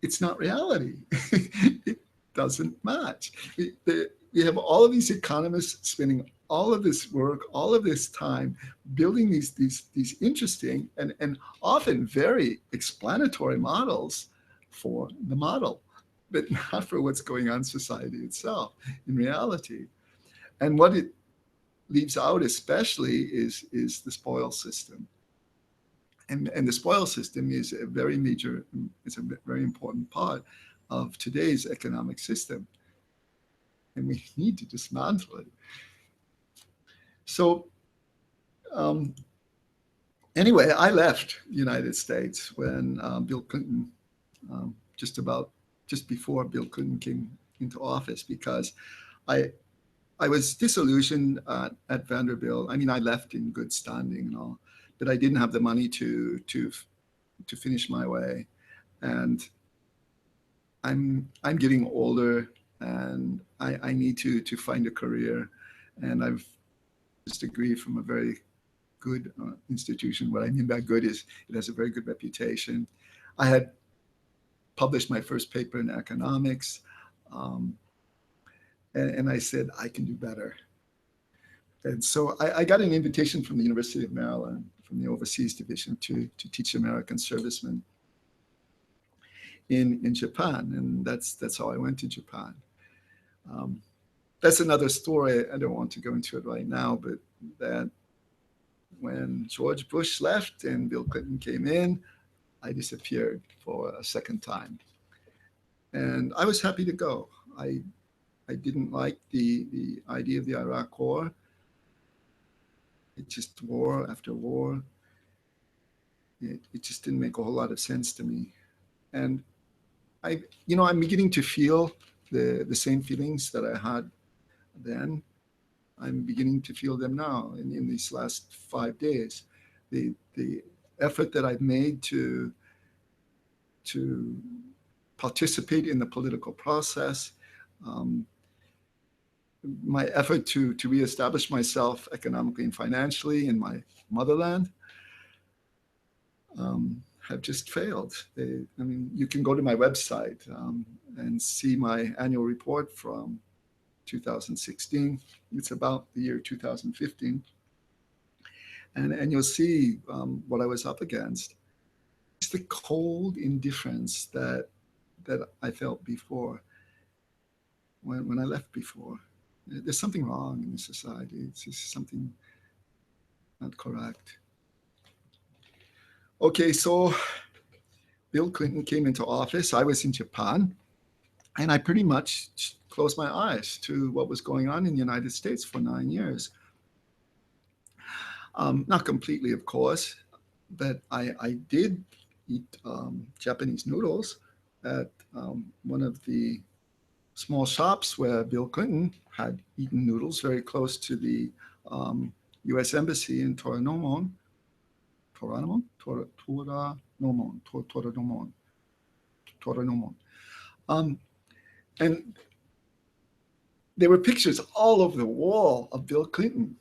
it's not reality. It doesn't match. We have all of these economists spending all of this work, all of this time building these interesting and often very explanatory models for the model, but not for what's going on in society itself in reality. And what it leaves out especially is the spoil system. And the spoil system is a very very important part of today's economic system. And we need to dismantle it. So anyway, I left the United States when Bill Clinton, just before Bill Clinton came into office, because I was disillusioned at Vanderbilt. I mean, I left in good standing and all, but I didn't have the money to finish my way, and I'm getting older, and I need to find a career, and I've this degree from a very good institution. What I mean by good is it has a very good reputation. I had published my first paper in economics, and I said, I can do better. And so I got an invitation from the University of Maryland, from the overseas division, to teach American servicemen in Japan. And that's how I went to Japan. That's another story. I don't want to go into it right now, but that when George Bush left and Bill Clinton came in, I disappeared for a second time. And I was happy to go. I didn't like the idea of the Iraq War. It just war after war. It just didn't make a whole lot of sense to me. And I'm beginning to feel the same feelings that I had then. I'm beginning to feel them now in these last 5 days. The effort that I've made to participate in the political process, my effort to reestablish myself economically and financially in my motherland, have just failed. You can go to my website and see my annual report from 2016. It's about the year 2015. And you'll see what I was up against. It's the cold indifference that I felt before, when I left before. There's something wrong in the society. It's just something not correct. Okay, so Bill Clinton came into office. I was in Japan, and I pretty much closed my eyes to what was going on in the United States for 9 years. Not completely, of course, but I did eat Japanese noodles at one of the small shops where Bill Clinton had eaten noodles very close to the U.S. Embassy in Toranomon. Toranomon? Toranomon. Toranomon. Toranomon. And there were pictures all over the wall of Bill Clinton.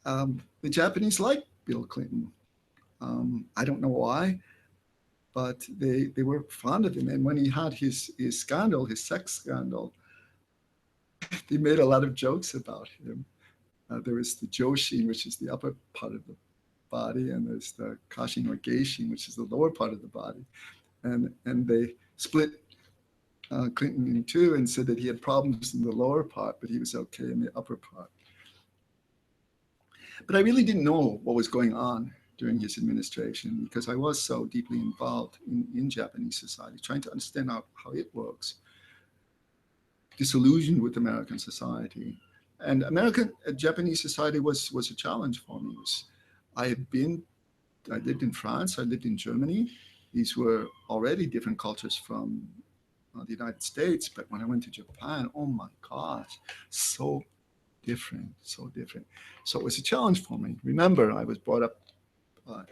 The Japanese liked Bill Clinton. I don't know why, but they were fond of him. And when he had his scandal, his sex scandal, they made a lot of jokes about him. There is the Joshin, which is the upper part of the body, and there's the Kashin or Geishin, which is the lower part of the body. And they split Clinton in two and said that he had problems in the lower part, but he was okay in the upper part. But I really didn't know what was going on during his administration because I was so deeply involved in Japanese society, trying to understand how it works, disillusioned with American society. And Japanese society was a challenge for me. I lived in France, I lived in Germany. These were already different cultures from the United States, but when I went to Japan, oh my gosh, so different, so different. So it was a challenge for me. Remember, I was brought up,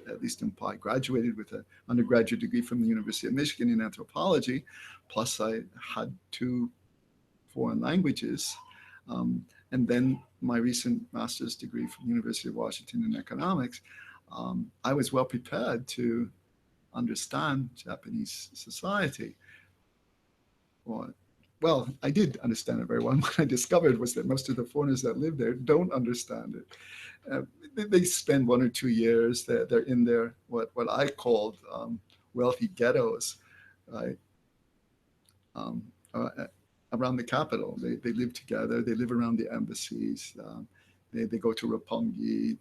at least in part, graduated with an undergraduate degree from the University of Michigan in anthropology, plus I had 2 foreign languages, and then my recent master's degree from the University of Washington in economics. I was well prepared to understand Japanese society. Well, I did understand it very well. What I discovered was that most of the foreigners that live there don't understand it. They spend 1 or 2 years. They're in their what I called wealthy ghettos, right? Around the capital. They live together. They live around the embassies. They go to Roppongi.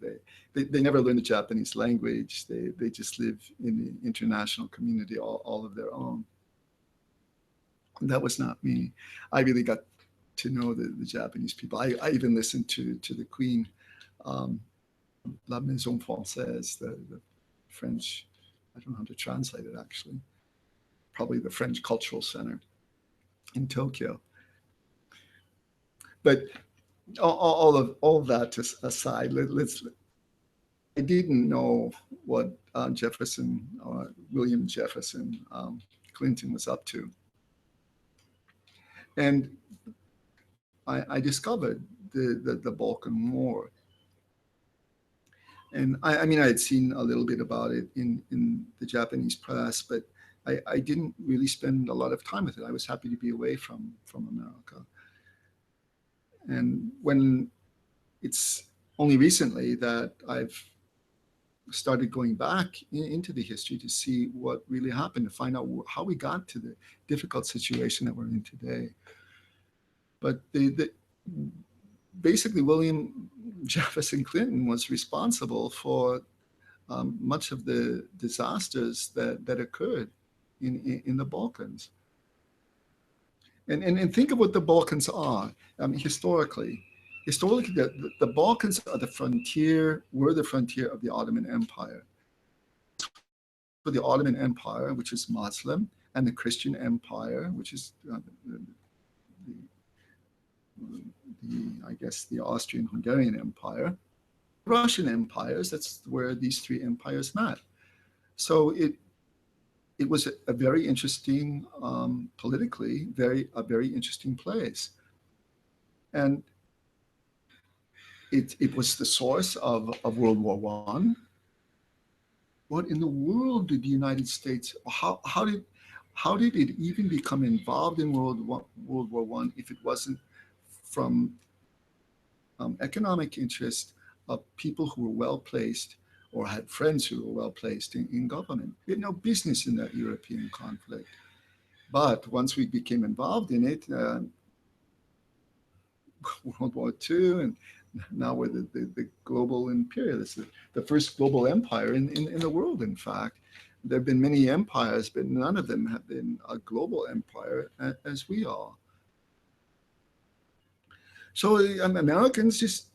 They never learn the Japanese language. They just live in the international community all of their own. That was not me. I really got to know the Japanese people. I even listened to the Queen, La Maison Française, the French, I don't know how to translate it actually, probably the French Cultural Center in Tokyo. But all of that aside, I didn't know what Jefferson, William Jefferson Clinton was up to. And I discovered the Balkan War. And I mean, I had seen a little bit about it in the Japanese press, but I didn't really spend a lot of time with it. I was happy to be away from America. And when it's only recently that I've started going back into the history to see what really happened, to find out how we got to the difficult situation that we're in today. But basically, William Jefferson Clinton was responsible for much of the disasters that occurred in the Balkans. And think of what the Balkans are. Historically, the Balkans are were the frontier of the Ottoman Empire. For the Ottoman Empire, which is Muslim, and the Christian Empire, which is I guess the Austrian-Hungarian Empire, Russian empires. That's where these 3 empires met. So it was a very interesting, politically, a very interesting place, and it was the source of World War I. What in the world did the United States? How did it even become involved in World War I if it wasn't from economic interest of people who were well placed or had friends who were well placed in government? We had no business in that European conflict. But once we became involved in it, World War II, and now we're the global imperialists, the first global empire in the world, in fact. There have been many empires, but none of them have been a global empire as we are. So Americans just,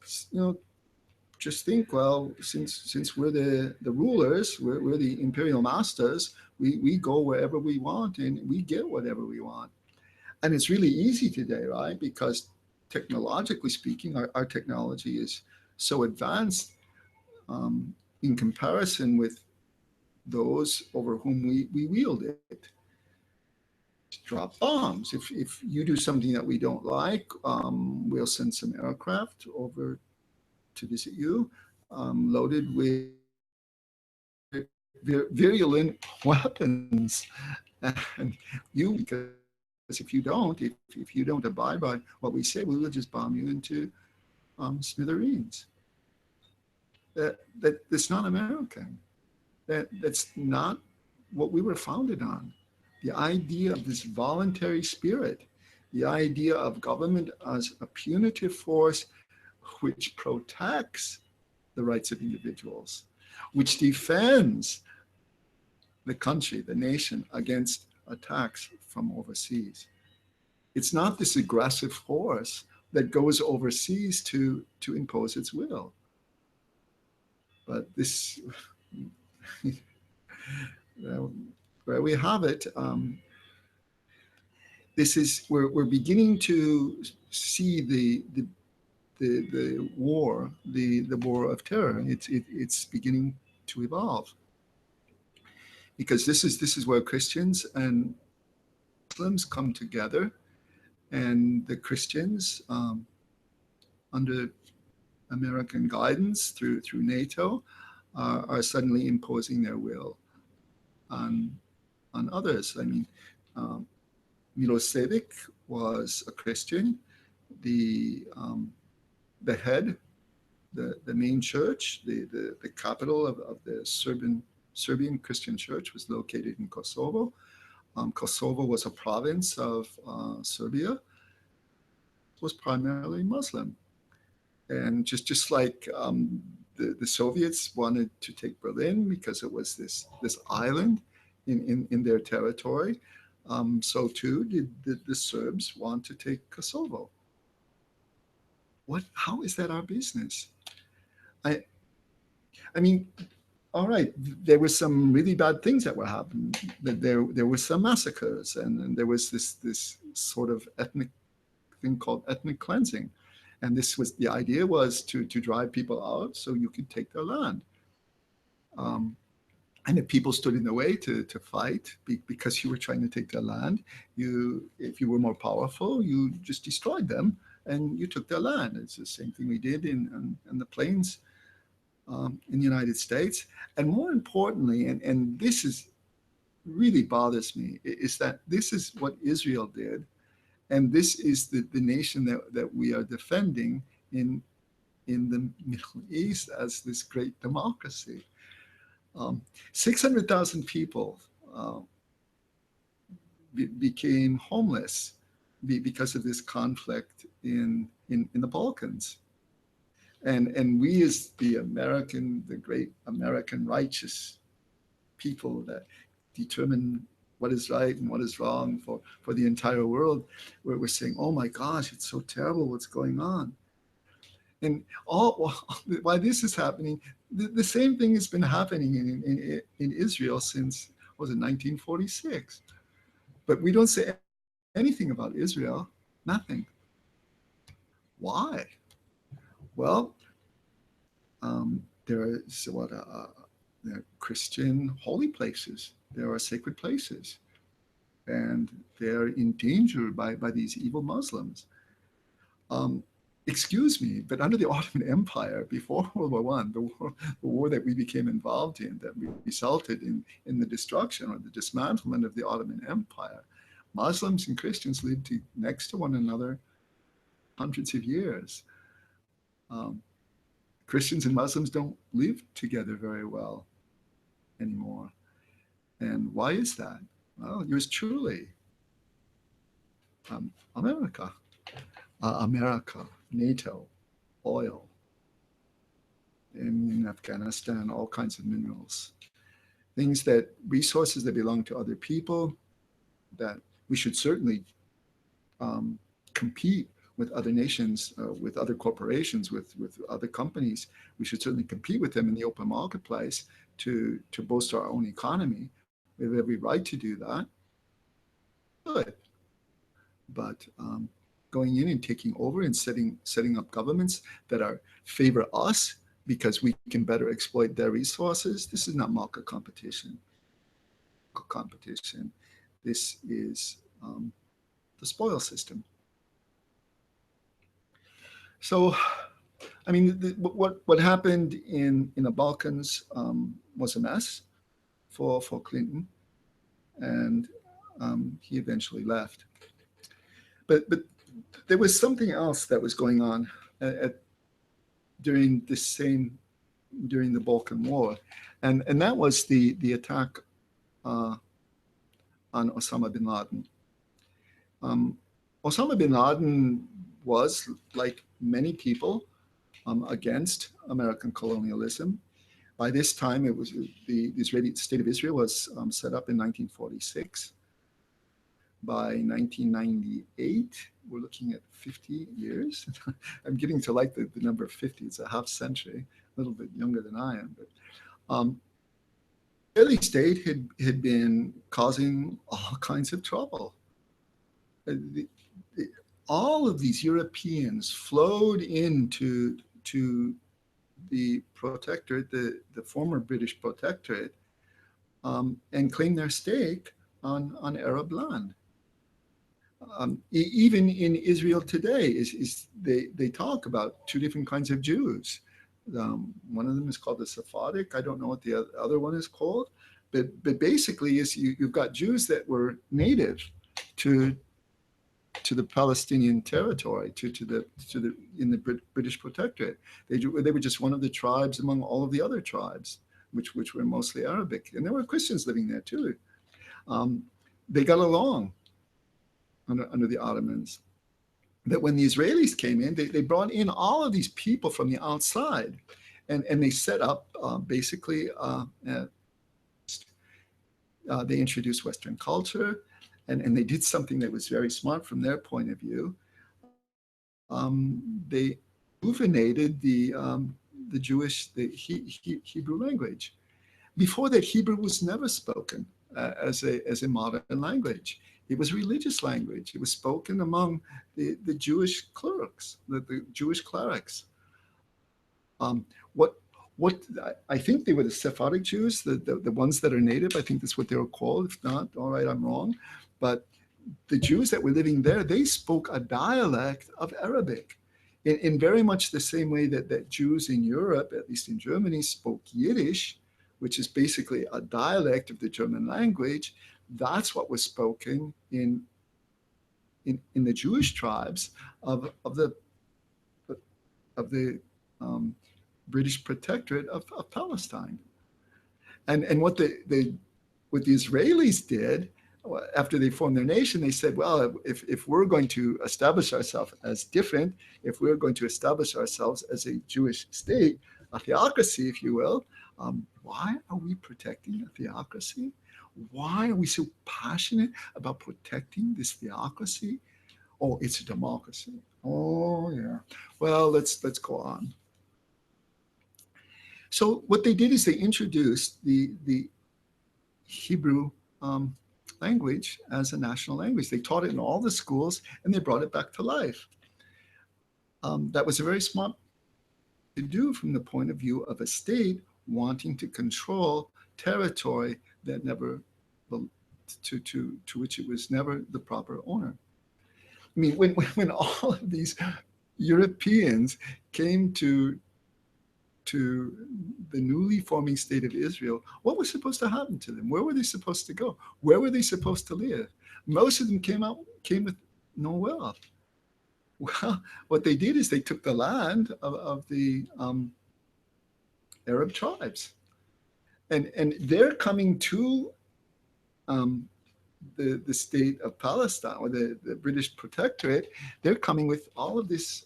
just think, well, since we're the rulers, we're the imperial masters, we go wherever we want and we get whatever we want. And it's really easy today, right? Because technologically speaking, our technology is so advanced in comparison with those over whom we wield it. Drop bombs. If you do something that we don't like, we'll send some aircraft over to visit you, loaded with virulent weapons. And because if you don't, if you don't abide by what we say, we will just bomb you into smithereens. That's not American. That's not what we were founded on. The idea of this voluntary spirit, the idea of government as a punitive force which protects the rights of individuals, which defends the country, the nation, against attacks from overseas. It's not this aggressive force that goes overseas to impose its will. But this, where we have it, this is we're beginning to see the war, the war of terror. It's beginning to evolve, because this is where Christians and Muslims come together, and the Christians, under American guidance through NATO, are suddenly imposing their will on others. I mean, Milosevic was a Christian. The head, the main church, the capital of the Serbian Christian church was located in Kosovo. Kosovo was a province of Serbia. It was primarily Muslim. And just like the Soviets wanted to take Berlin because it was this island in their territory, so too did the Serbs want to take Kosovo. How is that our business? I mean, all right, there were some really bad things that were happening. There were some massacres, and there was this sort of ethnic thing called ethnic cleansing. And the idea was to drive people out so you could take their land. And if people stood in the way to fight because you were trying to take their land, if you were more powerful, you just destroyed them and you took their land. It's the same thing we did in the plains in the United States. And more importantly, and this really bothers me, is that this is what Israel did. And this is the nation that we are defending in the Middle East as this great democracy. 600,000 people became homeless because of this conflict in the Balkans. And we, as the great American righteous people that determine what is right and what is wrong for the entire world, where we're saying, oh my gosh, it's so terrible what's going on. And why this is happening, the same thing has been happening in Israel since, 1946? But we don't say anything about Israel, nothing. Why? Well, there are Christian holy places. There are sacred places. And they're endangered by these evil Muslims. Excuse me, but under the Ottoman Empire, before World War I, the war that we became involved in, that resulted in the destruction or the dismantlement of the Ottoman Empire, Muslims and Christians lived next to one another hundreds of years. Christians and Muslims don't live together very well anymore. And why is that? Well, yours truly, America, NATO, oil, in Afghanistan, all kinds of minerals, resources that belong to other people, that we should certainly compete with other nations, with other corporations, with other companies. We should certainly compete with them in the open marketplace to bolster our own economy. We have every right to do that. Good. But going in and taking over and setting up governments that are favor us because we can better exploit their resources, this is not market competition. This is the spoil system. So, I mean, what happened in the Balkans was a mess for Clinton, and he eventually left. But there was something else that was going on during the Balkan War, and that was the attack on Osama bin Laden. Osama bin Laden was, like many people, against American colonialism. By this time, it was the Israeli state of Israel was set up in 1946. By 1998, we're looking at 50 years. I'm getting to like the number 50. It's a half century, a little bit younger than I am. But Israeli state had been causing all kinds of trouble. All of these Europeans flowed into the protectorate, the former British protectorate, and claimed their stake on Arab land. Even in Israel today, they talk about two different kinds of Jews. One of them is called the Sephardic. I don't know what the other one is called, but basically, you've got Jews that were native to the Palestinian territory, in the British protectorate. They were just one of the tribes among all of the other tribes, which were mostly Arabic, and there were Christians living there too. They got along under the Ottomans. That when the Israelis came in, they brought in all of these people from the outside, and they set up basically. They introduced Western culture, and they did something that was very smart from their point of view. They illuminated the Hebrew language. Before that, Hebrew was never spoken as a modern language. It was a religious language. It was spoken among the Jewish clerics, the Jewish clerics. What I think they were the Sephardic Jews, the ones that are native. I think that's what they were called. If not, all right, I'm wrong. But the Jews that were living there, they spoke a dialect of Arabic in very much the same way that Jews in Europe, at least in Germany, spoke Yiddish, which is basically a dialect of the German language. That's what was spoken in the Jewish tribes of the British protectorate of Palestine. And what the Israelis did after they formed their nation, they said, well, if we're going to establish ourselves as different, if we're going to establish ourselves as a Jewish state, a theocracy, if you will, why are we protecting a theocracy? Why are we so passionate about protecting this theocracy? Oh, it's a democracy. Oh, yeah. Well, let's go on. So what they did is they introduced the Hebrew language as a national language. They taught it in all the schools, and they brought it back to life. That was a very smart thing to do from the point of view of a state wanting to control territory that never, to which it was never the proper owner. I mean, when all of these Europeans came to the newly forming state of Israel, what was supposed to happen to them? Where were they supposed to go? Where were they supposed to live? Most of them came with no wealth. Well, what they did is they took the land of the Arab tribes, and they're coming to the state of Palestine, or the British protectorate. They're coming with all of this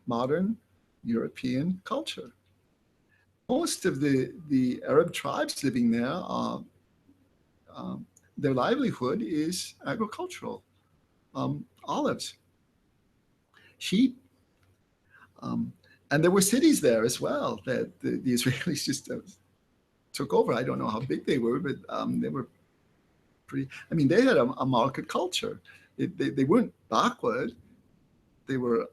modern European culture. Most of the Arab tribes living there, their livelihood is agricultural, olives. sheep. Um, and there were cities there as well that the Israelis just took over. I don't know how big they were, but they were pretty. I mean, they had a market culture. They weren't backward. They were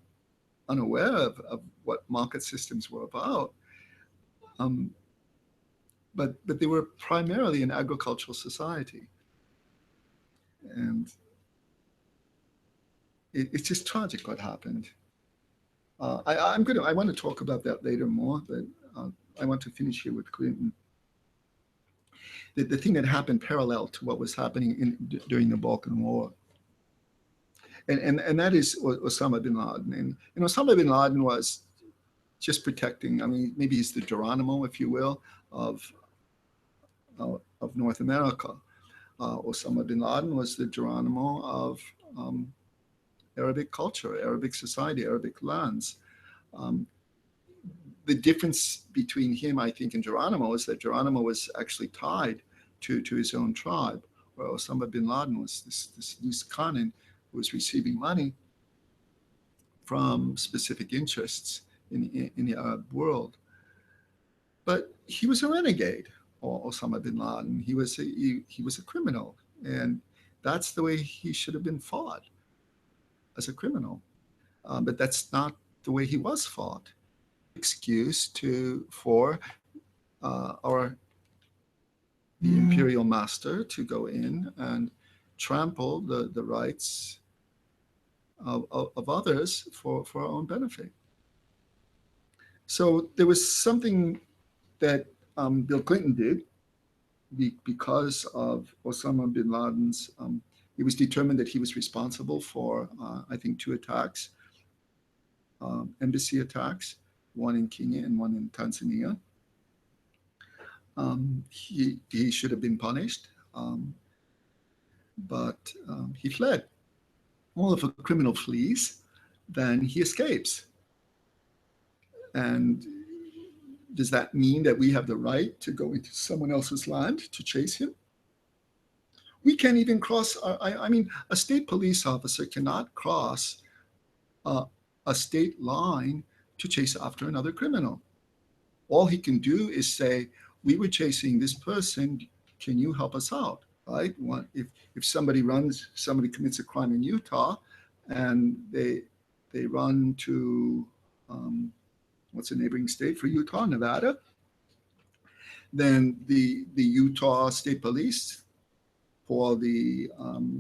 unaware of what market systems were about. Um, but they were primarily an agricultural society, and it's just tragic what happened. I want to talk about that later more, but I want to finish here with Clinton. The thing that happened parallel to what was happening during the Balkan War, and that is Osama bin Laden. And Osama bin Laden was just protecting. I mean, maybe he's the Geronimo, if you will, of North America. Osama bin Laden was the Geronimo of Arabic culture, Arabic society, Arabic lands. Um, the difference between him, I think, and Geronimo is that Geronimo was actually tied to his own tribe, where Osama bin Laden was this loose cannon who was receiving money from specific interests in the Arab world. But he was a renegade, Osama bin Laden. He was a criminal, and that's the way he should have been fought, as a criminal. But that's not the way he was fought. Excuse for the imperial master to go in and trample the rights of others for our own benefit. So there was something that Bill Clinton did because of Osama bin Laden's. It was determined that he was responsible for, I think, 2 attacks, embassy attacks, one in Kenya and one in Tanzania. He should have been punished, but he fled. Well, if a criminal flees, then he escapes. And does that mean that we have the right to go into someone else's land to chase him? We can't even cross. I mean, a state police officer cannot cross a state line to chase after another criminal. All he can do is say, we were chasing this person, can you help us out, right? If somebody commits a crime in Utah and they run to, what's a neighboring state for Utah, Nevada, then the Utah State Police call the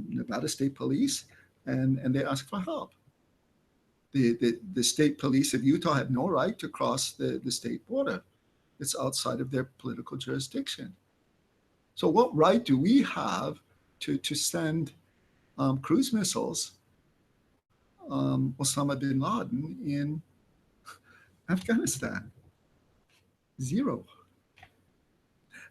Nevada State Police and they ask for help. The state police of Utah have no right to cross the state border. It's outside of their political jurisdiction. So what right do we have to send cruise missiles, Osama bin Laden in Afghanistan? Zero.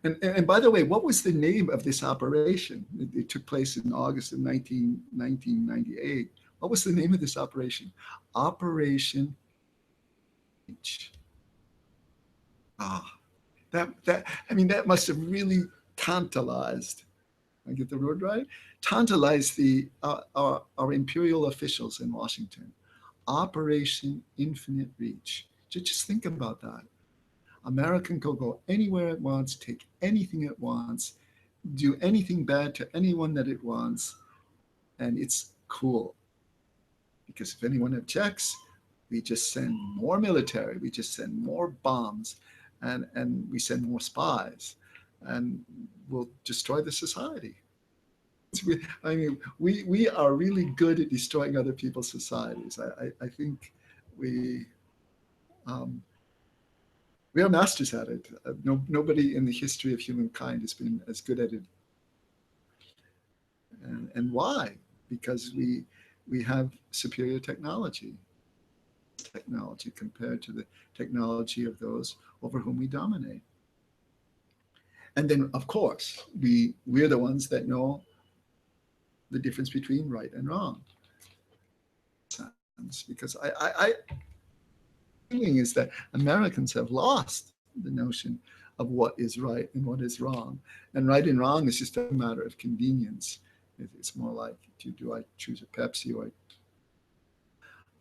And by the way, what was the name of this operation? It took place in August of 1998. What was the name of this operation? Operation H. That must have really tantalized. I get the word right? Tantalized our imperial officials in Washington. Operation Infinite Reach. Just think about that. America can go anywhere it wants, take anything it wants, do anything bad to anyone that it wants, and it's cool. Because if anyone objects, we just send more military, we just send more bombs, and we send more spies, and we'll destroy the society. We are really good at destroying other people's societies. I think we are masters at it. Nobody in the history of humankind has been as good at it. And why? Because we have superior technology compared to the technology of those over whom we dominate. And then, of course, we're the ones that know the difference between right and wrong. Because I feeling is that Americans have lost the notion of what is right and what is wrong. And right and wrong is just a matter of convenience. It's more like, do I choose a Pepsi or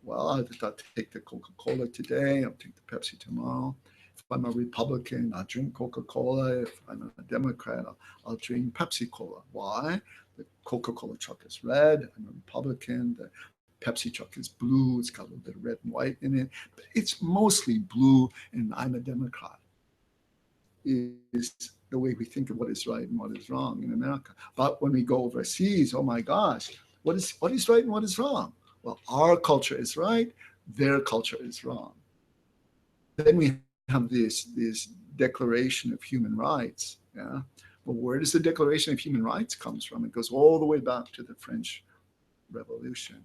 Well, I'll take the Coca-Cola today. I'll take the Pepsi tomorrow. If I'm a Republican, I'll drink Coca-Cola. If I'm a Democrat, I'll drink Pepsi-Cola. Why? The Coca-Cola truck is red. I'm a Republican. The Pepsi truck is blue. It's got a little bit of red and white in it. But it's mostly blue, and I'm a Democrat. Is the way we think of what is right and what is wrong in America. But when we go overseas, oh my gosh, what is right and what is wrong? Well, our culture is right, their culture is wrong. Then we have this Declaration of Human Rights. Yeah. Well, where does the Declaration of Human Rights comes from? It goes all the way back to the French Revolution,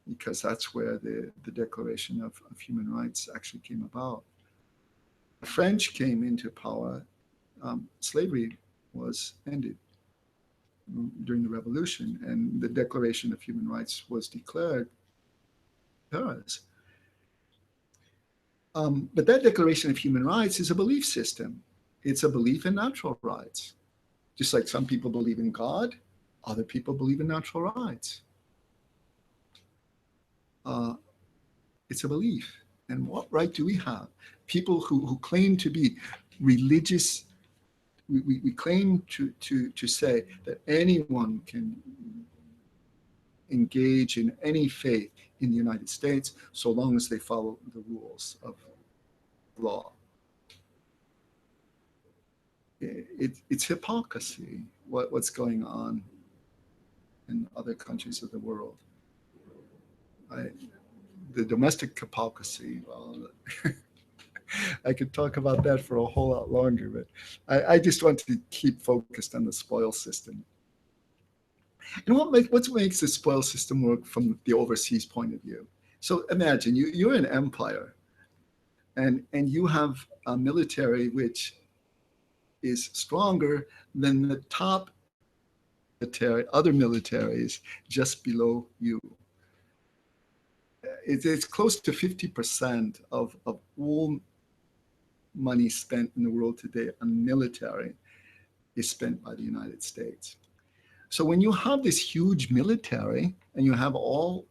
because that's where the Declaration of Human Rights actually came about. The French came into power, slavery was ended during the Revolution, and the Declaration of Human Rights was declared Paris. But that Declaration of Human Rights is a belief system. It's a belief in natural rights. Just like some people believe in God, other people believe in natural rights. It's a belief. And what right do we have? People who claim to be religious, we claim to say that anyone can engage in any faith in the United States so long as they follow the rules of law. It's hypocrisy what's going on in other countries of the world. The domestic hypocrisy, well, I could talk about that for a whole lot longer, but I just want to keep focused on the spoil system. And what makes the spoil system work from the overseas point of view? So imagine you're an empire, and you have a military which is stronger than the top military, other militaries just below you. It's close to 50% of all money spent in the world today on military is spent by the United States. So when you have this huge military and you have all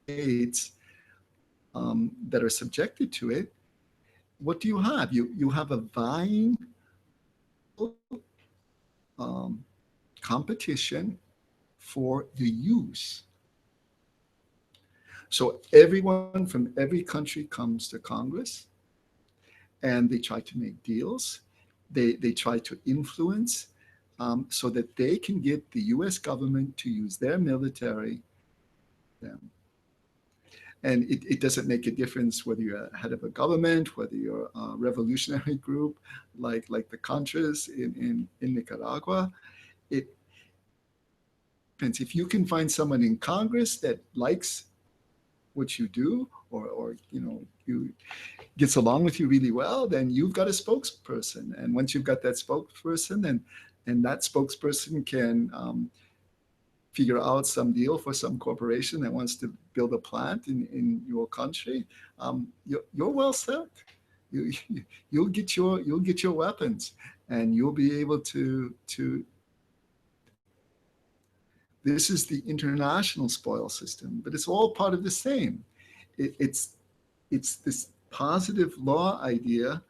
states that are subjected to it, what do you have? You have a vying competition for the use. So everyone from every country comes to Congress, and they try to make deals. They try to influence so that they can get the U.S. government to use their military. Them. And it doesn't make a difference whether you're a head of a government, whether you're a revolutionary group like the Contras in Nicaragua. It depends. If you can find someone in Congress that likes what you do, or you gets along with you really well, then you've got a spokesperson. And once you've got that spokesperson, and that spokesperson can figure out some deal for some corporation that wants to build a plant in your country, you're well set. You'll get your weapons, and you'll be able to. This is the international spoil system, but it's all part of the same. It's this positive law idea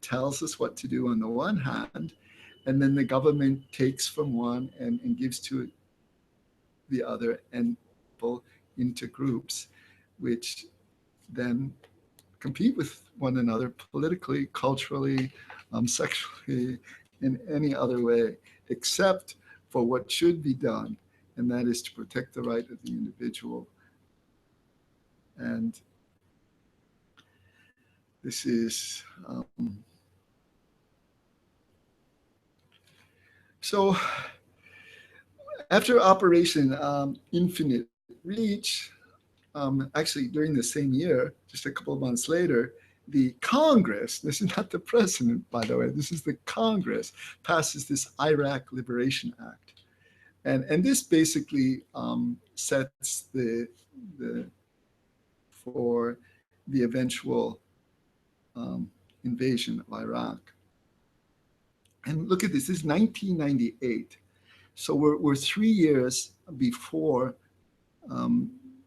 tells us what to do on the one hand, and then the government takes from one and gives to the other, and people into groups which then compete with one another politically, culturally, sexually, in any other way, except for what should be done, and that is to protect the right of the individual. And this is so after Operation Infinite Reach, actually during the same year, just a couple of months later, the Congress, this is not the president, by the way, this is the Congress, passes this Iraq Liberation Act. And this basically sets the for the eventual invasion of Iraq. And look at this is 1998. So we're 3 years before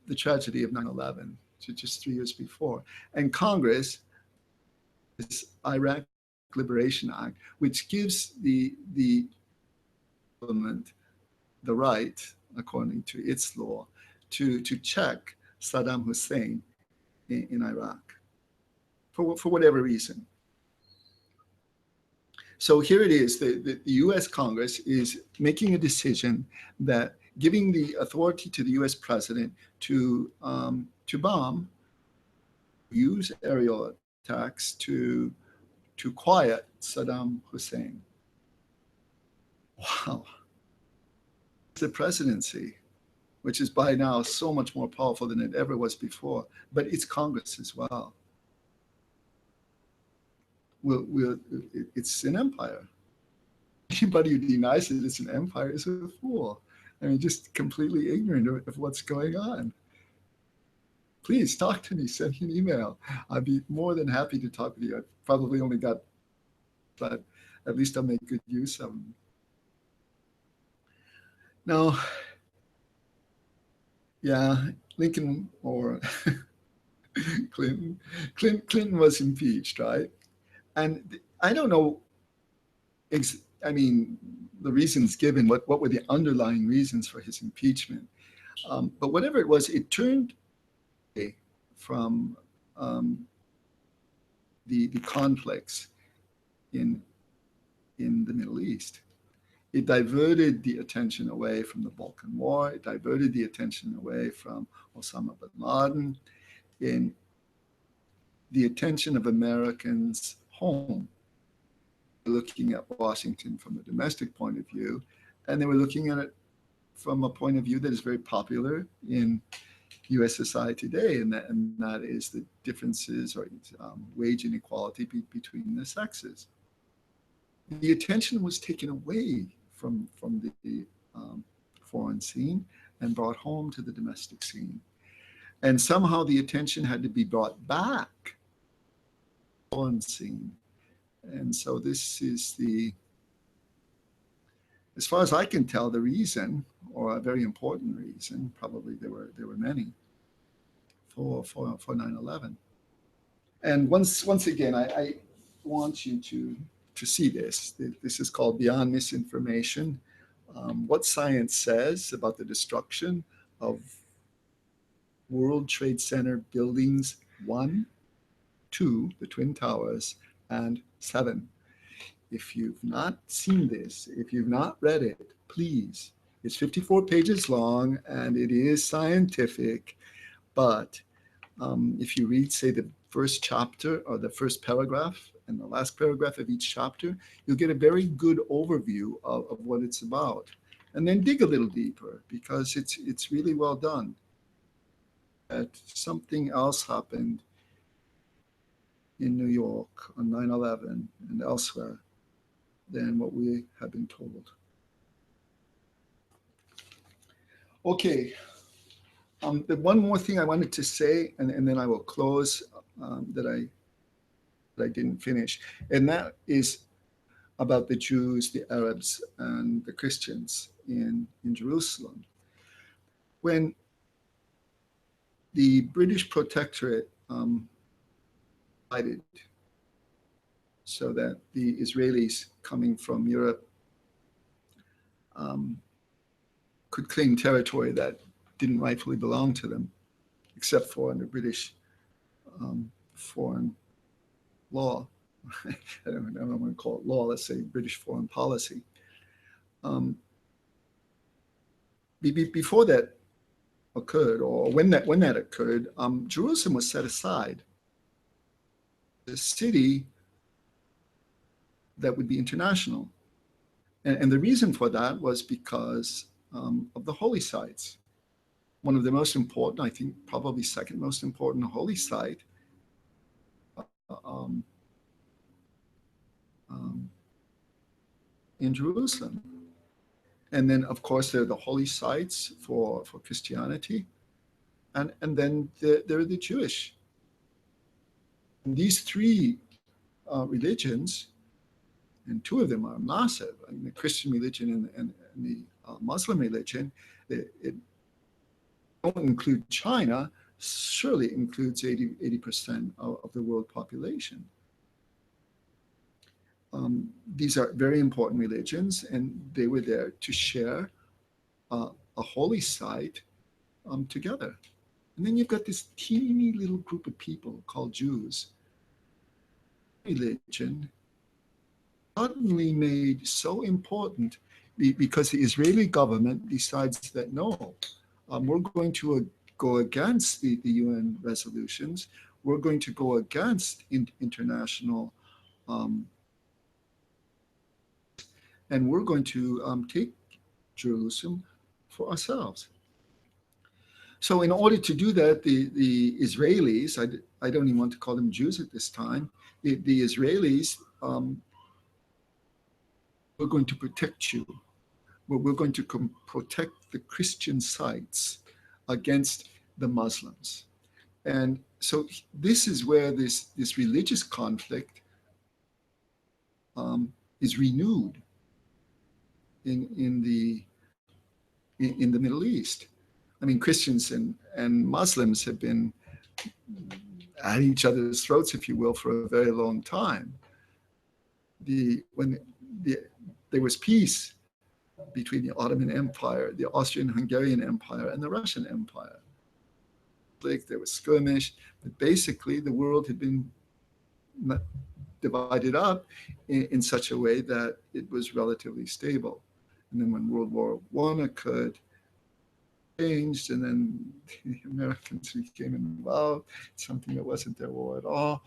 the tragedy of 9/11, just 3 years before. And Congress, this Iraq Liberation Act, which gives the government the right, according to its law, to check Saddam Hussein in Iraq for whatever reason. So here it is, the US Congress is making a decision that giving the authority to the US president to bomb, use aerial attacks to quiet Saddam Hussein. Wow. The presidency, which is by now so much more powerful than it ever was before, but it's Congress as well. It's an empire. Anybody who denies it it's an empire is a fool. I mean, just completely ignorant of what's going on. Please talk to me, send me an email. I'd be more than happy to talk with you. I probably only got, but at least I'll make good use of them. Now, yeah, Lincoln or Clinton was impeached, right? And I don't know, I mean, the reasons given, what were the underlying reasons for his impeachment? But whatever it was, it turned from the conflicts in the Middle East. It diverted the attention away from the Balkan War. It diverted the attention away from Osama bin Laden, in the attention of Americans home, looking at Washington from a domestic point of view, and they were looking at it from a point of view that is very popular in U.S. society today, and that is the differences or wage inequality between the sexes. The attention was taken away from the foreign scene and brought home to the domestic scene. And somehow the attention had to be brought back to the foreign scene. And so this is as far as I can tell, the reason, or a very important reason, probably there were many, for 9/11. And once again, I want you to see this. This is called Beyond Misinformation. What science says about the destruction of World Trade Center buildings 1, 2, the Twin Towers, and 7. If you've not seen this, if you've not read it, please. It's 54 pages long and it is scientific, but if you read, say, the first chapter or the first paragraph and the last paragraph of each chapter, you'll get a very good overview of what it's about. And then dig a little deeper because it's really well done. That something else happened in New York on 9/11 and elsewhere than what we have been told. Okay, the one more thing I wanted to say, and then I will close, that I didn't finish, and that is about the Jews, the Arabs, and the Christians in Jerusalem. When the British protectorate divided, so that the Israelis coming from Europe could claim territory that didn't rightfully belong to them, except for under British foreign law. I don't want to call it law, let's say British foreign policy. Before that occurred, or when that occurred, Jerusalem was set aside. The city that would be international. And the reason for that was because of the holy sites. One of the most important, I think probably second most important holy site in Jerusalem. And then, of course, there are the holy sites for Christianity. And then there are the Jewish. And these three religions, and two of them are massive. I mean, the Christian religion and the Muslim religion, don't include China, surely includes 80% of the world population. These are very important religions, and they were there to share a holy site together. And then you've got this teeny little group of people called Jews. Religion suddenly made so important because the Israeli government decides that no, we're going to go against the UN resolutions. We're going to go against international, and we're going to take Jerusalem for ourselves. So in order to do that, the Israelis, I don't even want to call them Jews at this time, the Israelis, we're going to protect you. We're going to protect the Christian sites against the Muslims. And so this is where this religious conflict is renewed in the Middle East. I mean, Christians and Muslims have been at each other's throats, if you will, for a very long time. When there was peace between the Ottoman Empire, the Austrian-Hungarian Empire, and the Russian Empire. There was skirmish, but basically the world had been divided up in such a way that it was relatively stable. And then when World War I occurred, changed, and then the Americans became involved, something that wasn't their war at all.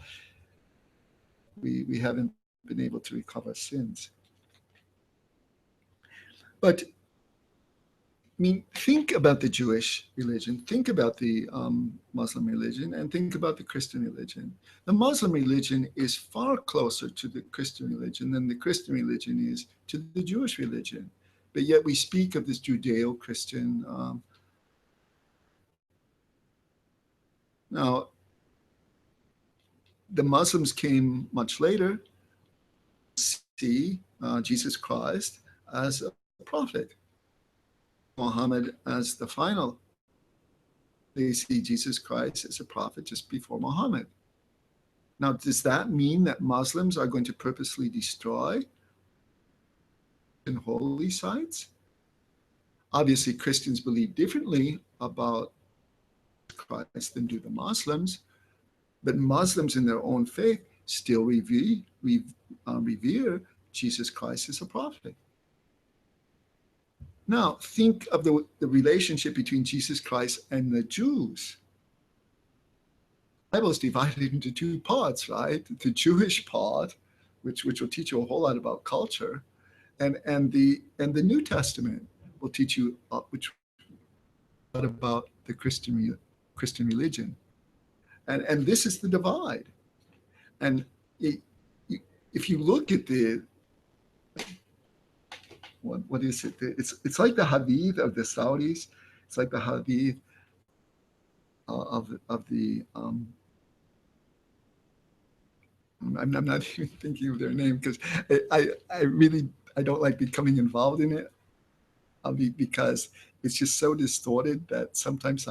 We haven't been able to recover since. But I mean, think about the Jewish religion, think about the Muslim religion, and think about the Christian religion. The Muslim religion is far closer to the Christian religion than the Christian religion is to the Jewish religion. But yet we speak of this Judeo-Christian. Now, the Muslims came much later, see Jesus Christ as a prophet, Muhammad as the final. They see Jesus Christ as a prophet just before Muhammad. Now, does that mean that Muslims are going to purposely destroy holy sites? Obviously, Christians believe differently about Christ than do the Muslims, but Muslims in their own faith still revere Jesus Christ as a prophet. Now, think of the relationship between Jesus Christ and the Jews. The Bible is divided into two parts, right? The Jewish part, which will teach you a whole lot about culture, and the New Testament will teach you about the Christian religion. And this is the divide. And if you look at what is it? It's like the Hadith of the Saudis. It's like the Hadith of the I'm not even thinking of their name because I don't like becoming involved in it because it's just so distorted that sometimes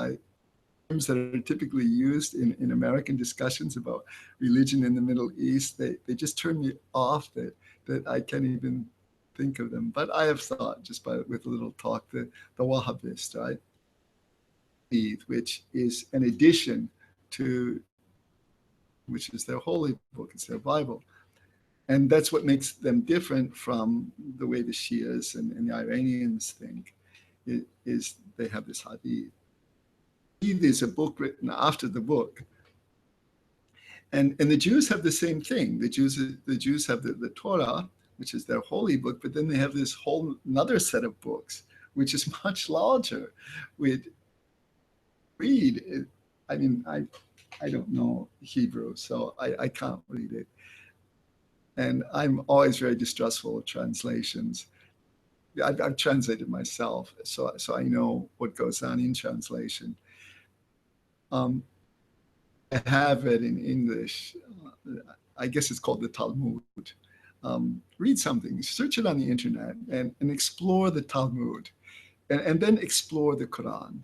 terms that are typically used in American discussions about religion in the Middle East, they just turn me off that I can't even think of them. But I have thought just with a little talk, the Wahhabist, right? Which is an addition to, which is their holy book, it's their Bible. And that's what makes them different from the way the Shias and the Iranians think, is they have this Hadith. There's a book written after the book. And the Jews have the same thing. The Jews have the Torah, which is their holy book, but then they have this whole another set of books, which is much larger. With read, I mean, I don't know Hebrew, so I can't read it. And I'm always very distrustful of translations. I've translated myself, so I know what goes on in translation. I have read in English. I guess it's called the Talmud. Read something, search it on the internet, and explore the Talmud, and then explore the Quran.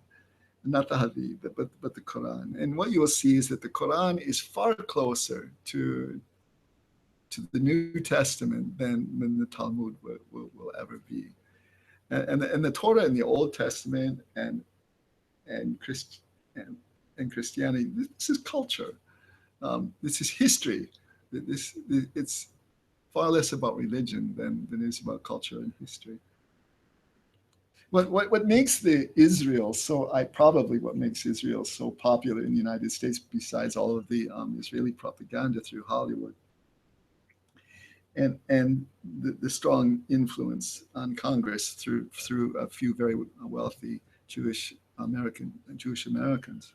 not the Hadith, but the Quran. And what you will see is that the Quran is far closer to the New Testament than the Talmud will ever be. And the Torah in the Old Testament and, Christ, and Christianity, this is culture. This is history. It's far less about religion than it is about culture and history. What makes what makes Israel so popular in the United States, besides all of the Israeli propaganda through Hollywood, and the strong influence on Congress through a few very wealthy Jewish Americans.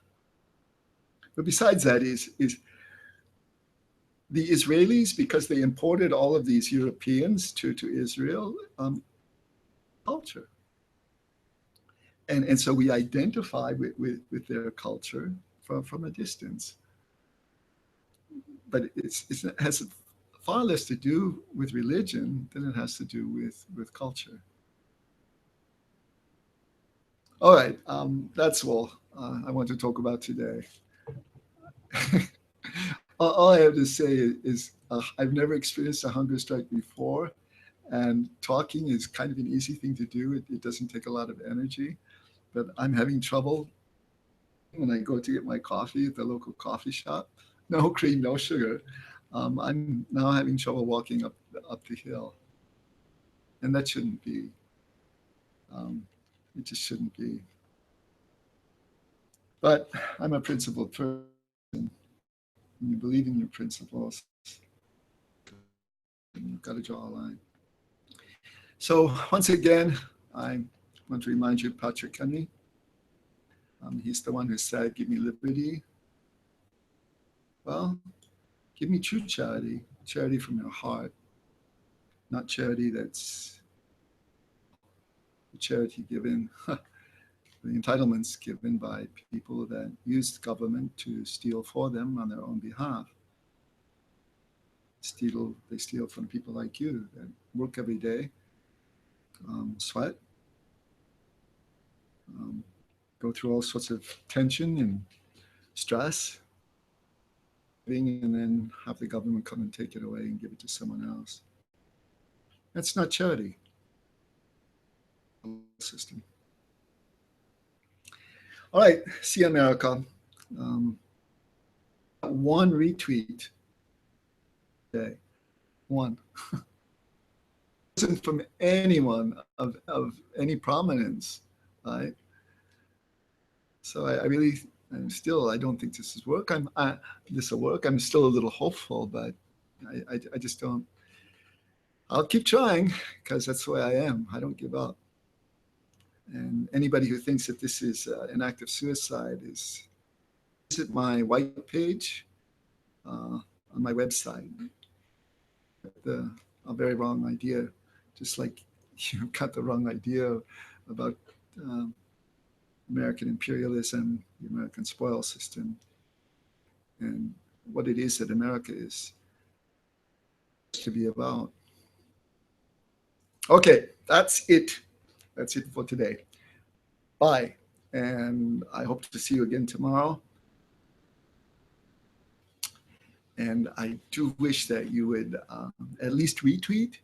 But besides that is the Israelis, because they imported all of these Europeans to Israel, culture. And so we identify with their culture from a distance. But it has far less to do with religion than it has to do with culture. All right, that's all I want to talk about today. All I have to say is I've never experienced a hunger strike before, and talking is kind of an easy thing to do. It doesn't take a lot of energy, but I'm having trouble when I go to get my coffee at the local coffee shop. No cream, no sugar. I'm now having trouble walking up the hill, and that shouldn't be. It just shouldn't be. But I'm a principled person. When you believe in your principles, you've got to draw a line. So once again, I want to remind you of Patrick Henry. He's the one who said, "Give me liberty." Well, give me true charity, charity from your heart, not charity that's charity given, the entitlements given by people that use government to steal for them on their own behalf. They steal from people like you that work every day, sweat, go through all sorts of tension and stress, and then have the government come and take it away and give it to someone else. That's not charity. System. All right, see America. One retweet today. One. Wasn't from anyone of any prominence, right? So I really, I don't think this is work. This will work. I'm still a little hopeful, but I just don't. I'll keep trying because that's the way I am. I don't give up. And anybody who thinks that this is an act of suicide is visit my white page on my website. A very wrong idea, just like you got the wrong idea about American imperialism, the American spoil system, and what it is that America is to be about. Okay, that's it. That's it for today. Bye. And I hope to see you again tomorrow. And I do wish that you would at least retweet,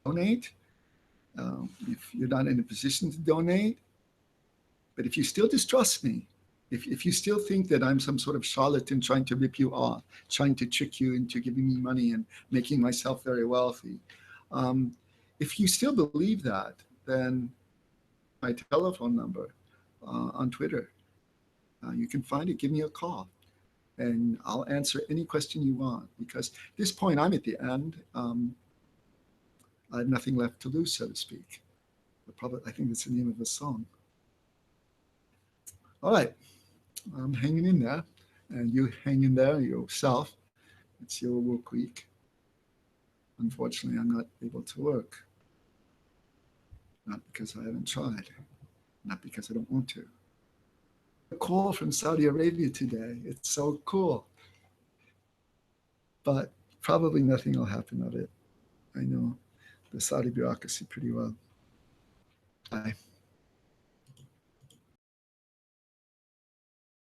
donate, if you're not in a position to donate. But if you still distrust me, if you still think that I'm some sort of charlatan trying to rip you off, trying to trick you into giving me money and making myself very wealthy, if you still believe that, then my telephone number on Twitter, you can find it. Give me a call, and I'll answer any question you want. Because at this point, I'm at the end. I have nothing left to lose, so to speak. I think that's the name of the song. All right, I'm hanging in there, and you hang in there yourself. It's your work week. Unfortunately, I'm not able to work. Not because I haven't tried, not because I don't want to. A call from Saudi Arabia today. It's so cool. But probably nothing will happen of it. I know the Saudi bureaucracy pretty well. Bye.